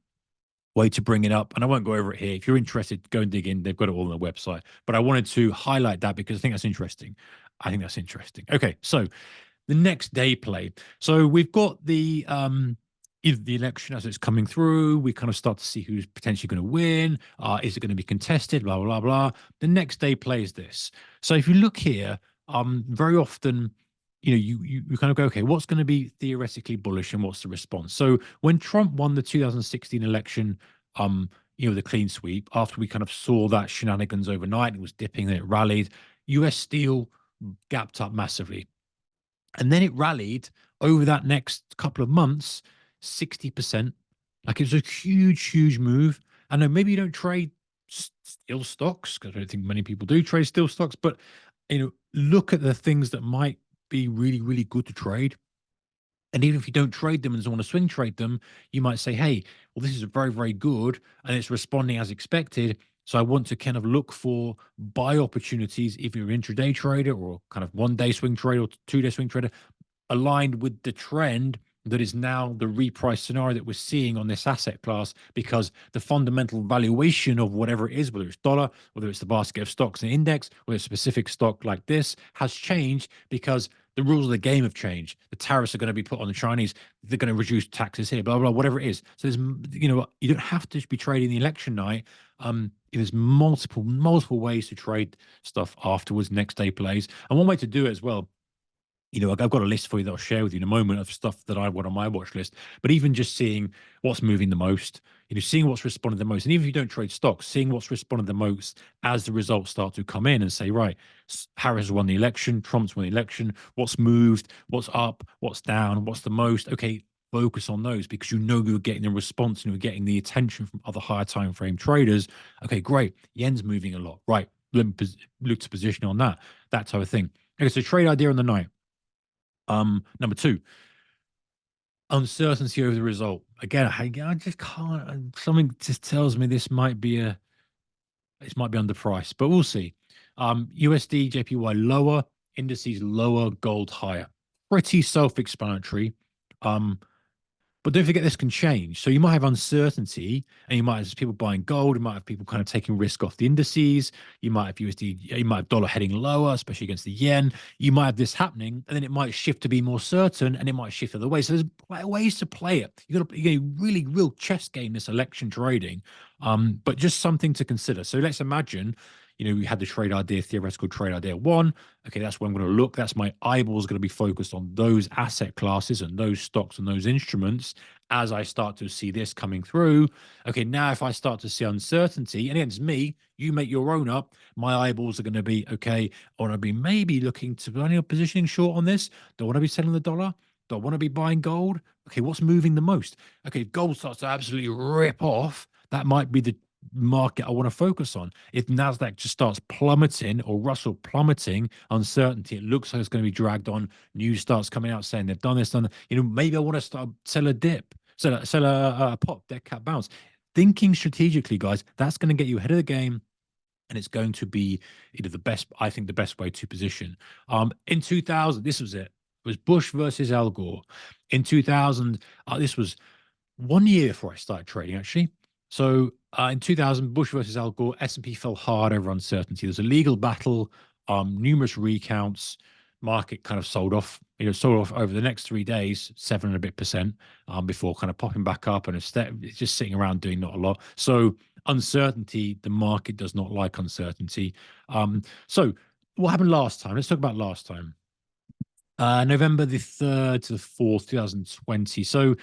way to bring it up, and I won't go over it here. If you're interested, go and dig in. They've got it all on their website. But I wanted to highlight that because I think that's interesting. Okay, so the next day play. So we've got the either the election as it's coming through. We kind of start to see who's potentially going to win. Is it going to be contested? Blah blah blah. The next day play is this. So if you look here, very often, you kind of go, okay, what's going to be theoretically bullish and what's the response? So when Trump won the 2016 election, the clean sweep, after we kind of saw that shenanigans overnight, it was dipping and it rallied. US steel gapped up massively. And then it rallied over that next couple of months, 60%. Like it was a huge, huge move. I know maybe you don't trade steel stocks because I don't think many people do trade steel stocks, but look at the things that might be really, really good to trade. And even if you don't trade them and don't want to swing trade them, you might say, hey, well, this is very, very good and it's responding as expected. So I want to kind of look for buy opportunities if you're an intraday trader or kind of 1 day swing trader or 2 day swing trader, aligned with the trend that is now the reprice scenario that we're seeing on this asset class, because the fundamental valuation of whatever it is, whether it's dollar, whether it's the basket of stocks and index, whether it's a specific stock like this, has changed because the rules of the game have changed. The tariffs are going to be put on the Chinese. They're going to reduce taxes here, blah, blah, whatever it is. So there's, you don't have to be trading the election night. There's multiple ways to trade stuff afterwards, next day plays. And one way to do it as well, I've got a list for you that I'll share with you in a moment of stuff that I want on my watch list. But even just seeing what's moving the most, seeing what's responded the most. And even if you don't trade stocks, seeing what's responded the most as the results start to come in and say, right, Harris won the election, Trump's won the election, what's moved, what's up, what's down, what's the most. Okay, focus on those because you're getting the response and you're getting the attention from other higher time frame traders. Okay, great. Yen's moving a lot. Right. Look to position on that type of thing. Okay, so trade idea on the night. Number two, uncertainty over the result. Again, I just can't. Something just tells me this might be underpriced, but we'll see. USD, JPY lower, indices lower, gold higher. Pretty self-explanatory. But don't forget this can change. So you might have uncertainty and you might have people buying gold. You might have people kind of taking risk off the indices. You might have USD, you might have dollar heading lower, especially against the yen. You might have this happening and then it might shift to be more certain and it might shift the other way. So there's ways to play it. You got to really real chess game this election trading, but just something to consider. So let's imagine, we had the trade idea, theoretical trade idea one. Okay, that's where I'm going to look. That's my eyeballs going to be focused on those asset classes and those stocks and those instruments as I start to see this coming through. Okay, now if I start to see uncertainty, and again, it's me, you make your own up, my eyeballs are going to be, okay, I want to be maybe looking to any positioning short on this. Do I want to be selling the dollar? Do I want to be buying gold? Okay, what's moving the most? Okay, if gold starts to absolutely rip off, that might be the market I want to focus on. If Nasdaq just starts plummeting or Russell plummeting, uncertainty, it looks like it's going to be dragged on. News starts coming out saying they've done this, done that. Maybe I want to start sell a dip, sell a pop, dead cat bounce. Thinking strategically, guys, that's going to get you ahead of the game. And it's going to be the best, I think, the best way to position. In 2000, this was it. It was Bush versus Al Gore. In 2000, this was 1 year before I started trading, actually. So in 2000, Bush versus Al Gore, S&P fell hard over uncertainty. There's a legal battle, numerous recounts. Market kind of sold off over the next 3 days, 7 and a bit percent, before kind of popping back up, and it's just sitting around doing not a lot. So uncertainty, the market does not like uncertainty. So what happened last time? Let's talk about last time. November the 3rd to the 4th, 2020. So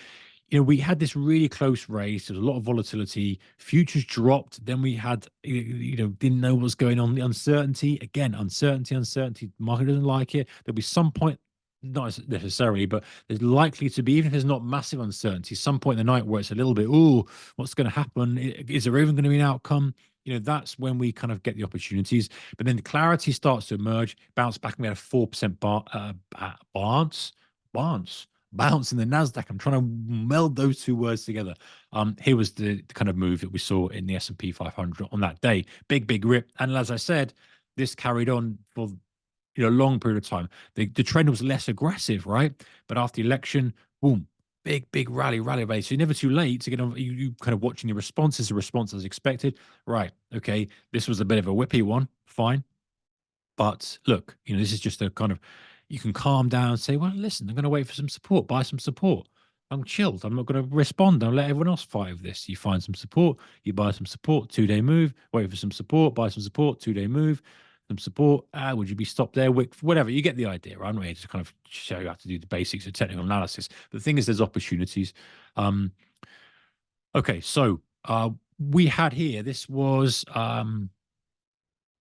we had this really close race. There was a lot of volatility. Futures dropped. Then we had, didn't know what was going on. The uncertainty, again, uncertainty. The market doesn't like it. There'll be some point, not necessarily, but there's likely to be, even if there's not massive uncertainty, some point in the night where it's a little bit, what's going to happen? Is there even going to be an outcome? That's when we kind of get the opportunities. But then the clarity starts to emerge, bounce back, and we had a 4% bounce in the Nasdaq. I'm trying to meld those two words together. Here was the kind of move that we saw in the S&P 500 on that day. Big rip. And as I said, this carried on for a long period of time. The trend was less aggressive, right? But after the election, boom, big rally. So you're never too late to get on. You kind of watching the responses, the response as expected. Right. Okay. This was a bit of a whippy one. Fine. But look, this is just a kind of, you can calm down and say, well, listen, I'm going to wait for some support, buy some support. I'm chilled. I'm not going to respond. I'll let everyone else fight with this. You find some support, you buy some support, 2-day move, wait for some support, buy some support, 2-day move, some support. Would you be stopped there? Whatever. You get the idea, right? I'm not here to kind of show you how to do the basics of technical analysis. But the thing is, there's opportunities. Okay, so we had here, this was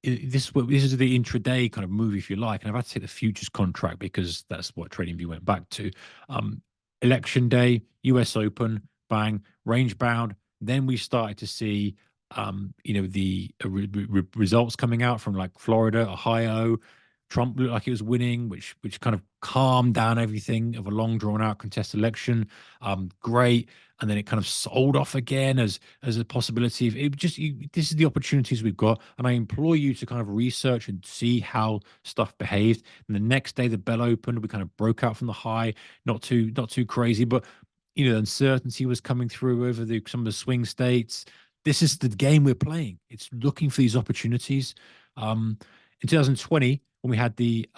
this is the intraday kind of move, if you like, and I've had to take the futures contract because that's what TradingView went back to. Election day, US Open, bang, range bound. Then we started to see, the results coming out from like Florida, Ohio. Trump looked like he was winning, which kind of calmed down everything of a long drawn out contested election. Great. And then it kind of sold off again as a possibility. This is the opportunities we've got, and I implore you to kind of research and see how stuff behaved. And the next day, the bell opened. We kind of broke out from the high, not too crazy, but uncertainty was coming through over some of the swing states. This is the game we're playing. It's looking for these opportunities. In 2020, when we had the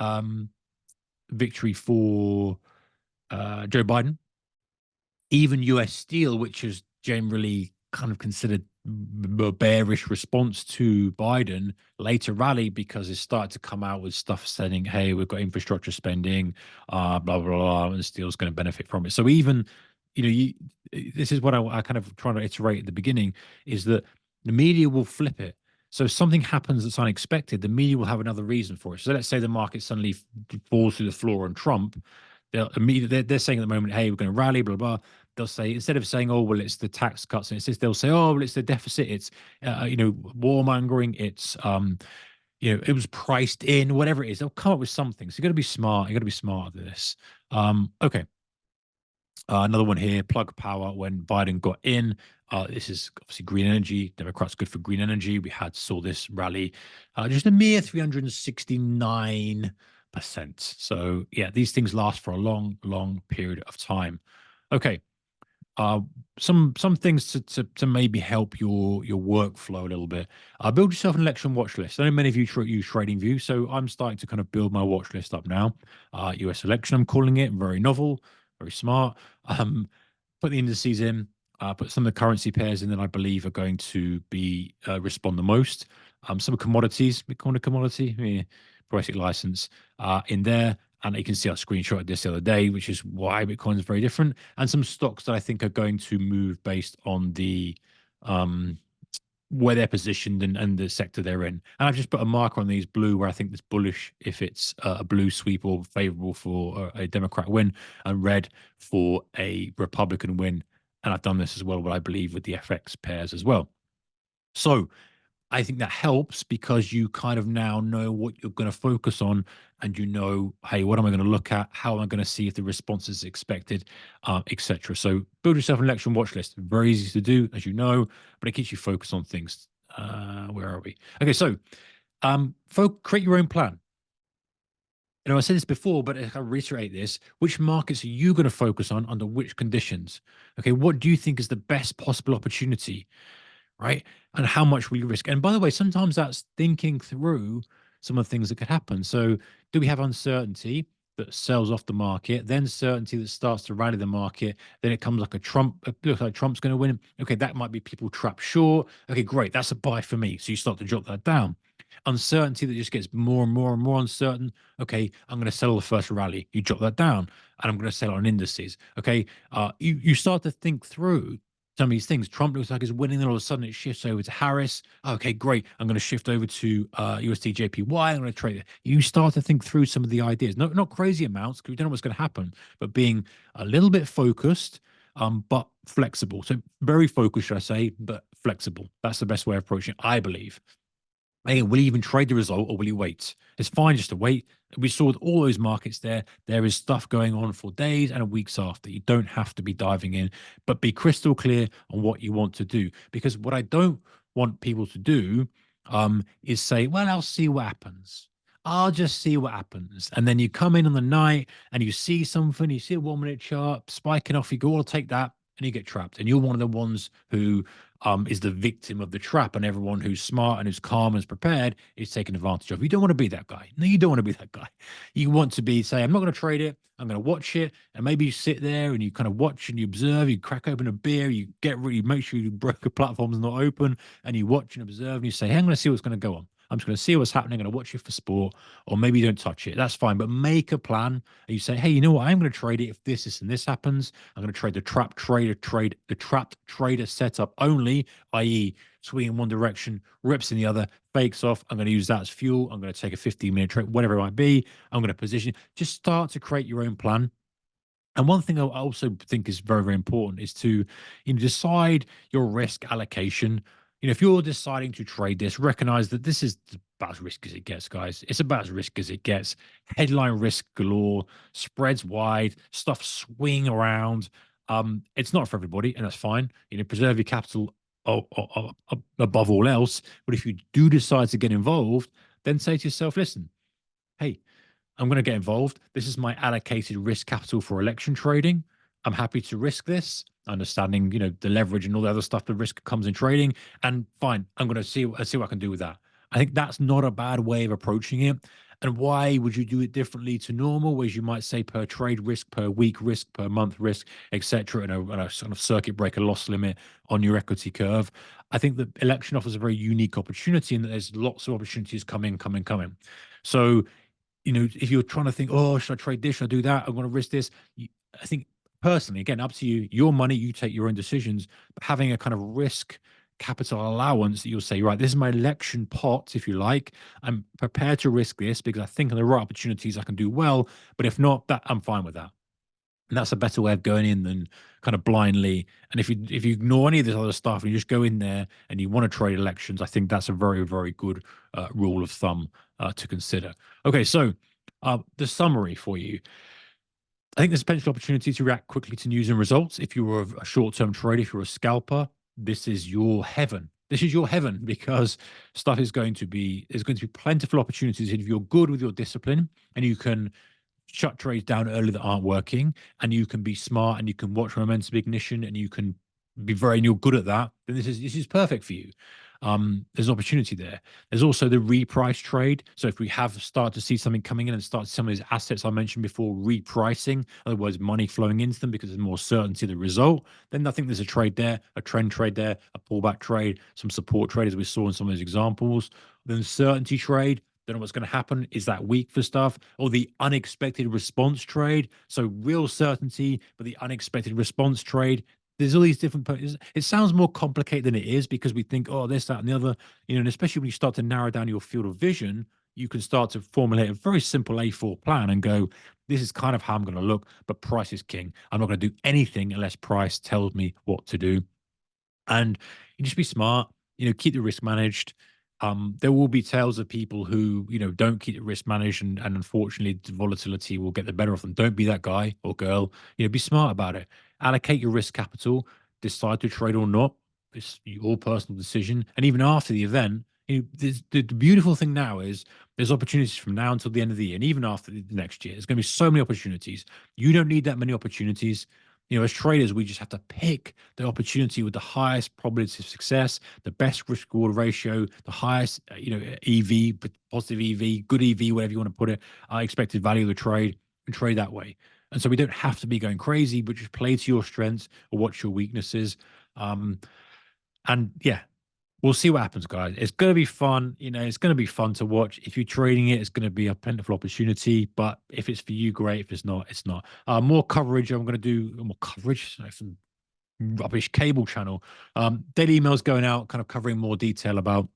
victory for Joe Biden, even US steel, which is generally kind of considered a bearish response to Biden, later rallied because it started to come out with stuff saying, hey, we've got infrastructure spending, blah, blah, blah, and steel's going to benefit from it. So even, this is what I kind of trying to iterate at the beginning is that the media will flip it. So if something happens that's unexpected, the media will have another reason for it. So let's say the market suddenly falls through the floor on Trump. They'll immediately they're saying at the moment, hey, we're going to rally, blah blah. They'll say, instead of saying, oh well, it's the tax cuts and it's this, they'll say, oh well, it's the deficit, it's warmongering, it's it was priced in, whatever it is. They'll come up with something. So you got to be smart. You got to be smart at this. Okay. Another one here, plug power when Biden got in. This is obviously green energy. Democrats good for green energy. We saw this rally, just a mere 369%. So yeah, these things last for a long, long period of time. Okay. Uh, some things to maybe help your workflow a little bit. Build yourself an election watch list. I know many of you use TradingView, so I'm starting to kind of build my watch list up now. US election, I'm calling it, very novel, very smart. Put the indices in, put some of the currency pairs in that I believe are going to be respond the most. Some commodities, Bitcoin a commodity, yeah, poetic license in there. And you can see I screenshotted this the other day, which is why Bitcoin is very different. And some stocks that I think are going to move based on the where they're positioned and the sector they're in. And I've just put a marker on these blue where I think it's bullish if it's a blue sweep or favorable for a Democrat win, and red for a Republican win. And I've done this as well, what I believe with the FX pairs as well. So I think that helps because you kind of now know what you're going to focus on, and hey, what am I going to look at? How am I going to see if the response is expected, etc. So build yourself an election watch list. Very easy to do, as you know, but it keeps you focused on things. Where are we? Okay, so create your own plan. I said this before, but I reiterate this. Which markets are you going to focus on under which conditions? Okay, what do you think is the best possible opportunity? Right? And how much will you risk? And by the way, sometimes that's thinking through some of the things that could happen. So, do we have uncertainty that sells off the market, then certainty that starts to rally the market? Then it comes like it looks like Trump's going to win. Okay, that might be people trapped short. Okay, great, that's a buy for me. So you start to drop that down. Uncertainty that just gets more and more and more uncertain. Okay, I'm going to sell the first rally. You drop that down, and I'm going to sell on indices. Okay, you start to think through some of these things. Trump looks like he's winning, then all of a sudden it shifts over to Harris. Okay, great. I'm going to shift over to USD JPY. I'm going to trade it. You start to think through some of the ideas. No, not crazy amounts because we don't know what's going to happen, but being a little bit focused, but flexible. So very focused, should I say, but flexible. That's the best way of approaching it, I believe. Hey, will you even trade the result or will you wait? It's fine just to wait. We saw with all those markets there is stuff going on for days and weeks after. You don't have to be diving in, but be crystal clear on what you want to do. Because what I don't want people to do is say, well, I'll see what happens. I'll just see what happens. And then you come in on the night and you see something, you see a 1 minute chart spiking off, you go, I'll take that, and you get trapped. And you're one of the ones who is the victim of the trap, and everyone who's smart and who's calm and is prepared is taken advantage of. You don't want to be that guy. No, you don't want to be that guy. You want to say, I'm not going to trade it. I'm going to watch it. And maybe you sit there and you kind of watch and you observe, you crack open a beer, you make sure your broker platform's not open, and you watch and observe and you say, hey, I'm going to see what's going to go on. I'm just going to see what's happening. I'm going to watch it for sport, or maybe you don't touch it. That's fine. But make a plan. And you say, hey, you know what? I'm going to trade it if this, and this happens. I'm going to trade the trapped trader setup only, i.e., swing in one direction, rips in the other, fakes off. I'm going to use that as fuel. I'm going to take a 15-minute trade, whatever it might be. I'm going to position. Just start to create your own plan. And one thing I also think is very, very important is to decide your risk allocation. If you're deciding to trade this, recognize that this is about as risk as it gets, guys. It's about as risk as it gets. Headline risk galore, spreads wide, stuff swing around. It's not for everybody, and that's fine. Preserve your capital above all else. But if you do decide to get involved, then say to yourself, listen, hey, I'm going to get involved. This is my allocated risk capital for election trading. I'm happy to risk this, understanding, the leverage and all the other stuff, the risk comes in trading. And fine, I'm going to see what I can do with that. I think that's not a bad way of approaching it. And why would you do it differently to normal, whereas you might say per trade risk, per week risk, per month risk, etc., and a sort of circuit breaker loss limit on your equity curve? I think the election offers a very unique opportunity in that there's lots of opportunities coming. So if you're trying to think, oh, should I trade this? Should I do that? I'm going to risk this. I think personally, again, up to you, your money, you take your own decisions, but having a kind of risk capital allowance that you'll say, right, this is my election pot, if you like. I'm prepared to risk this because I think on the right opportunities I can do well. But if not, that I'm fine with that. And that's a better way of going in than kind of blindly. And if you ignore any of this other stuff and you just go in there and you want to trade elections, I think that's a very, very good rule of thumb to consider. Okay, so the summary for you. I think there's potential opportunity to react quickly to news and results. If you're a short-term trader, if you're a scalper, this is your heaven. This is your heaven because stuff is going to be there's going to be plentiful opportunities if you're good with your discipline and you can shut trades down early that aren't working, and you can be smart and you can watch momentum ignition and you can be very and you're good at that, then this is perfect for you. There's opportunity there. There's also the reprice trade. So if we have started to see something coming in and start some of these assets I mentioned before repricing, in other words, money flowing into them because there's more certainty of the result, then I think there's a trade there, a trend trade there, a pullback trade, some support trade as we saw in some of those examples. Then certainty trade, don't know what's going to happen. Is that weak for stuff? Or the unexpected response trade? So real certainty, but the unexpected response trade. There's all these different. It sounds more complicated than it is because we think, oh, this, that, and the other. And especially when you start to narrow down your field of vision, you can start to formulate a very simple A4 plan and go, this is kind of how I'm going to look, but price is king. I'm not going to do anything unless price tells me what to do. And you just be smart, keep the risk managed. There will be tales of people who, don't keep the risk managed and unfortunately the volatility will get the better of them. Don't be that guy or girl. Be smart about it. Allocate your risk capital, decide to trade or not. It's your personal decision. And even after the event, the beautiful thing now is there's opportunities from now until the end of the year, and even after the next year, there's going to be so many opportunities. You don't need that many opportunities. As traders, we just have to pick the opportunity with the highest probability of success, the best risk reward ratio, the highest, EV, positive EV, good EV, whatever you want to put it, expected value of the trade, and trade that way. And so we don't have to be going crazy, but just play to your strengths or watch your weaknesses. And yeah, we'll see what happens, guys. It's going to be fun. It's going to be fun to watch. If you're trading it, it's going to be a plentiful opportunity. But if it's for you, great. If it's not, it's not. More coverage. I'm going to do more coverage. Some rubbish cable channel. Daily emails going out, kind of covering more detail about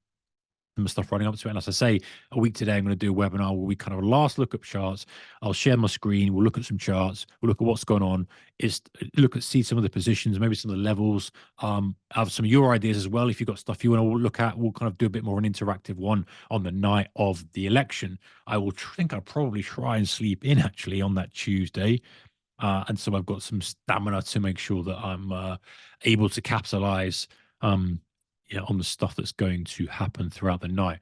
some stuff running up to it. And as I say, a week today, I'm going to do a webinar where we kind of last look at charts. I'll share my screen. We'll look at some charts. We'll look at what's going on. See some of the positions, maybe some of the levels. Have some of your ideas as well. If you've got stuff you want to look at, we'll kind of do a bit more of an interactive one on the night of the election. I will think I'll probably try and sleep in actually on that Tuesday. And so I've got some stamina to make sure that I'm able to capitalize on the stuff that's going to happen throughout the night.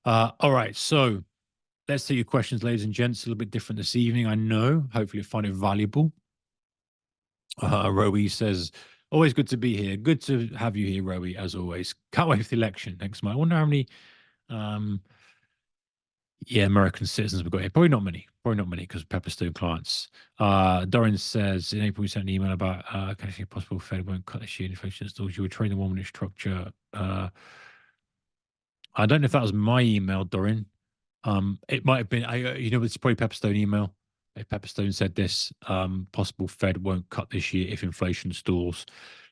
All right, so let's take your questions, ladies and gents. A little bit different this evening, I know. Hopefully you find it valuable. Rowie says, always good to be here. Good to have you here, Rowie, as always. Can't wait for the election next month. I wonder how many American citizens we've got here. Probably not many because Pepperstone clients. Doran says in April we sent an email about actually possible Fed won't cut this year inflation stalls. You were trading the 1 minute structure. I don't know if that was my email, Doran. It might have been. It's probably Pepperstone email. Pepperstone said this: possible Fed won't cut this year if inflation stalls.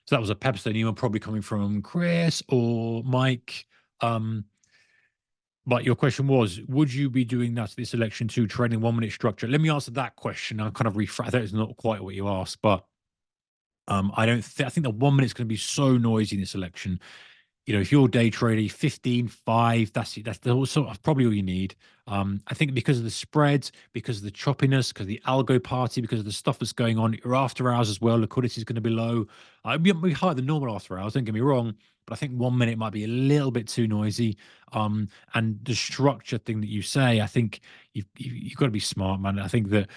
So that was a Pepperstone email, probably coming from Chris or Mike. But your question was, would you be doing that this election too, trading 1 minute structure? Let me answer that question. I'll kind of rephrase. That is not quite what you asked, but I don't. I think the 1 minute is going to be so noisy in this election. If you're day trading 15, 5, that's also probably all you need. I think because of the spreads, because of the choppiness, because of the algo party, because of the stuff that's going on, your after hours as well, liquidity is going to be low. It'll be higher than normal after hours, don't get me wrong, but I think 1 minute might be a little bit too noisy. And the structure thing that you say, I think you've got to be smart, man. I think that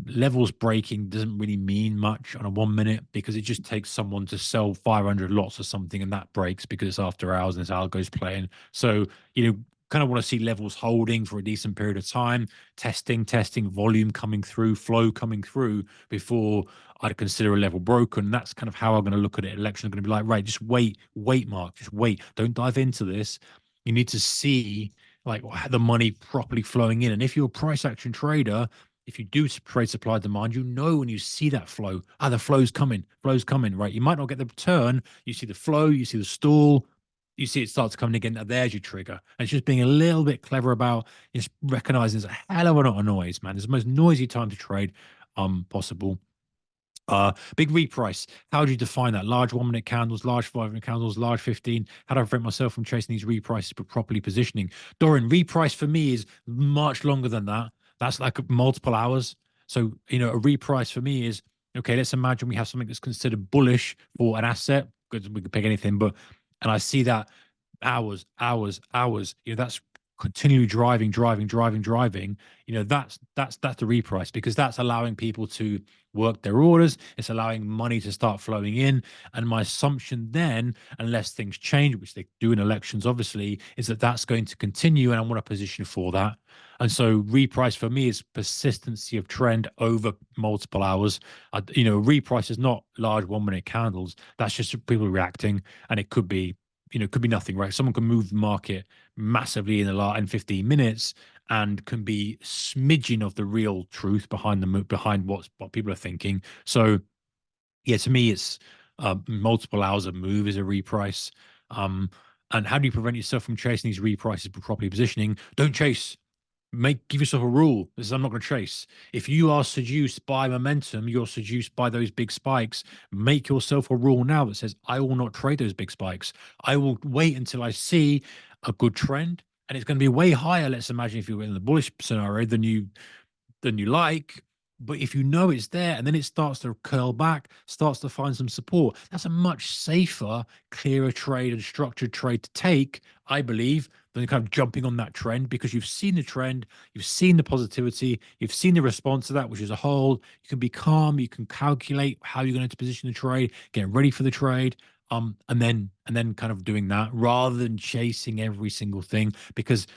levels breaking doesn't really mean much on a 1 minute because it just takes someone to sell 500 lots or something and that breaks because it's after hours and it's algo's playing. So, kind of want to see levels holding for a decent period of time, testing, volume coming through, flow coming through before I'd consider a level broken. That's kind of how I'm going to look at it. Election, I'm going to be like, right, just wait, Mark, just wait. Don't dive into this. You need to see like the money properly flowing in. And if you're a price action trader, if you do trade supply demand, you know when you see that flow, the flow's coming, right? You might not get the return. You see the flow, you see the stall, you see it starts coming again. There's your trigger. And it's just being a little bit clever about just recognizing there's a hell of a lot of noise, man. It's the most noisy time to trade possible. Big reprice. How do you define that? Large 1 minute candles, large 5 minute candles, large 15. How do I prevent myself from chasing these reprices but properly positioning? Dorian, reprice for me is much longer than that. That's like multiple hours. So, a reprice for me is okay. Let's imagine we have something that's considered bullish for an asset because we could pick anything, and I see that hours, hours, hours. That's continually driving, driving, driving, driving. That's the reprice because that's allowing people to work their orders. It's allowing money to start flowing in. And my assumption then, unless things change, which they do in elections, obviously, is that that's going to continue. And I want to position for that. And so reprice for me is persistency of trend over multiple hours. Reprice is not large 1 minute candles. That's just people reacting. And it could be, could be nothing, right? Someone can move the market massively in 15 minutes and can be smidgen of the real truth behind what people are thinking. So yeah, to me, it's multiple hours of move is a reprice. And how do you prevent yourself from chasing these reprices but properly positioning? Don't chase. Give yourself a rule. This is I'm not going to chase. If you are seduced by momentum, you're seduced by those big spikes. Make yourself a rule now that says, I will not trade those big spikes. I will wait until I see a good trend. And it's going to be way higher. Let's imagine if you're in the bullish scenario than you like. But if you know it's there and then it starts to curl back, starts to find some support, that's a much safer, clearer trade and structured trade to take, I believe, than kind of jumping on that trend because you've seen the trend, you've seen the positivity, you've seen the response to that, which is a hold. You can be calm, you can calculate how you're going to position the trade, get ready for the trade. And then kind of doing that rather than chasing every single thing because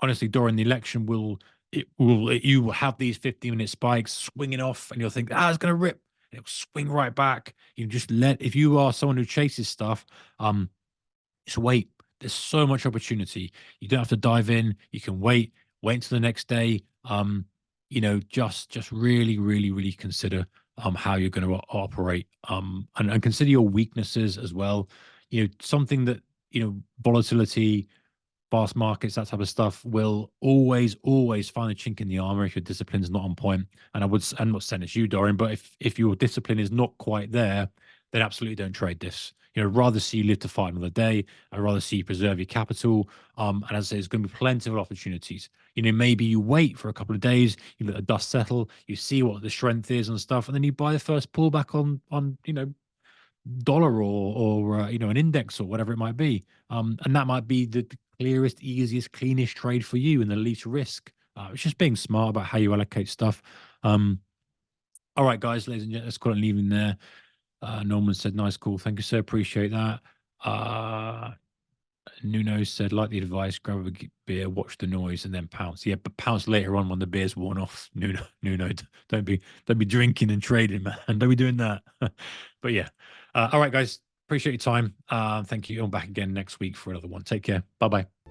honestly, during the election, you will have these 15-minute spikes swinging off, and you'll think, it's going to rip. And it'll swing right back. You just if you are someone who chases stuff, just wait. There's so much opportunity. You don't have to dive in. You can wait until the next day. Just really, really, really consider how you're going to operate. And consider your weaknesses as well. Something that, volatility, fast markets, that type of stuff will always, always find a chink in the armor if your discipline is not on point. And I'm not saying it's you, Dorian, but if your discipline is not quite there, then absolutely don't trade this. Rather see you live to fight another day. I'd rather see you preserve your capital. And as I say, there's going to be plenty of opportunities. Maybe you wait for a couple of days, you let the dust settle, you see what the strength is and stuff, and then you buy the first pullback on dollar or an index or whatever it might be. And that might be the clearest, easiest, cleanest trade for you and the least risk. It's just being smart about how you allocate stuff. All right, guys, ladies and gentlemen, let's call it leaving there. Norman said, nice call. Thank you, sir. Appreciate that. Nuno said, like the advice, grab a beer, watch the noise, and then pounce. Yeah, but pounce later on when the beer's worn off. Nuno, don't be drinking and trading, man. Don't be doing that. But yeah. All right, guys. Appreciate your time. Thank you. I'm back again next week for another one. Take care. Bye-bye.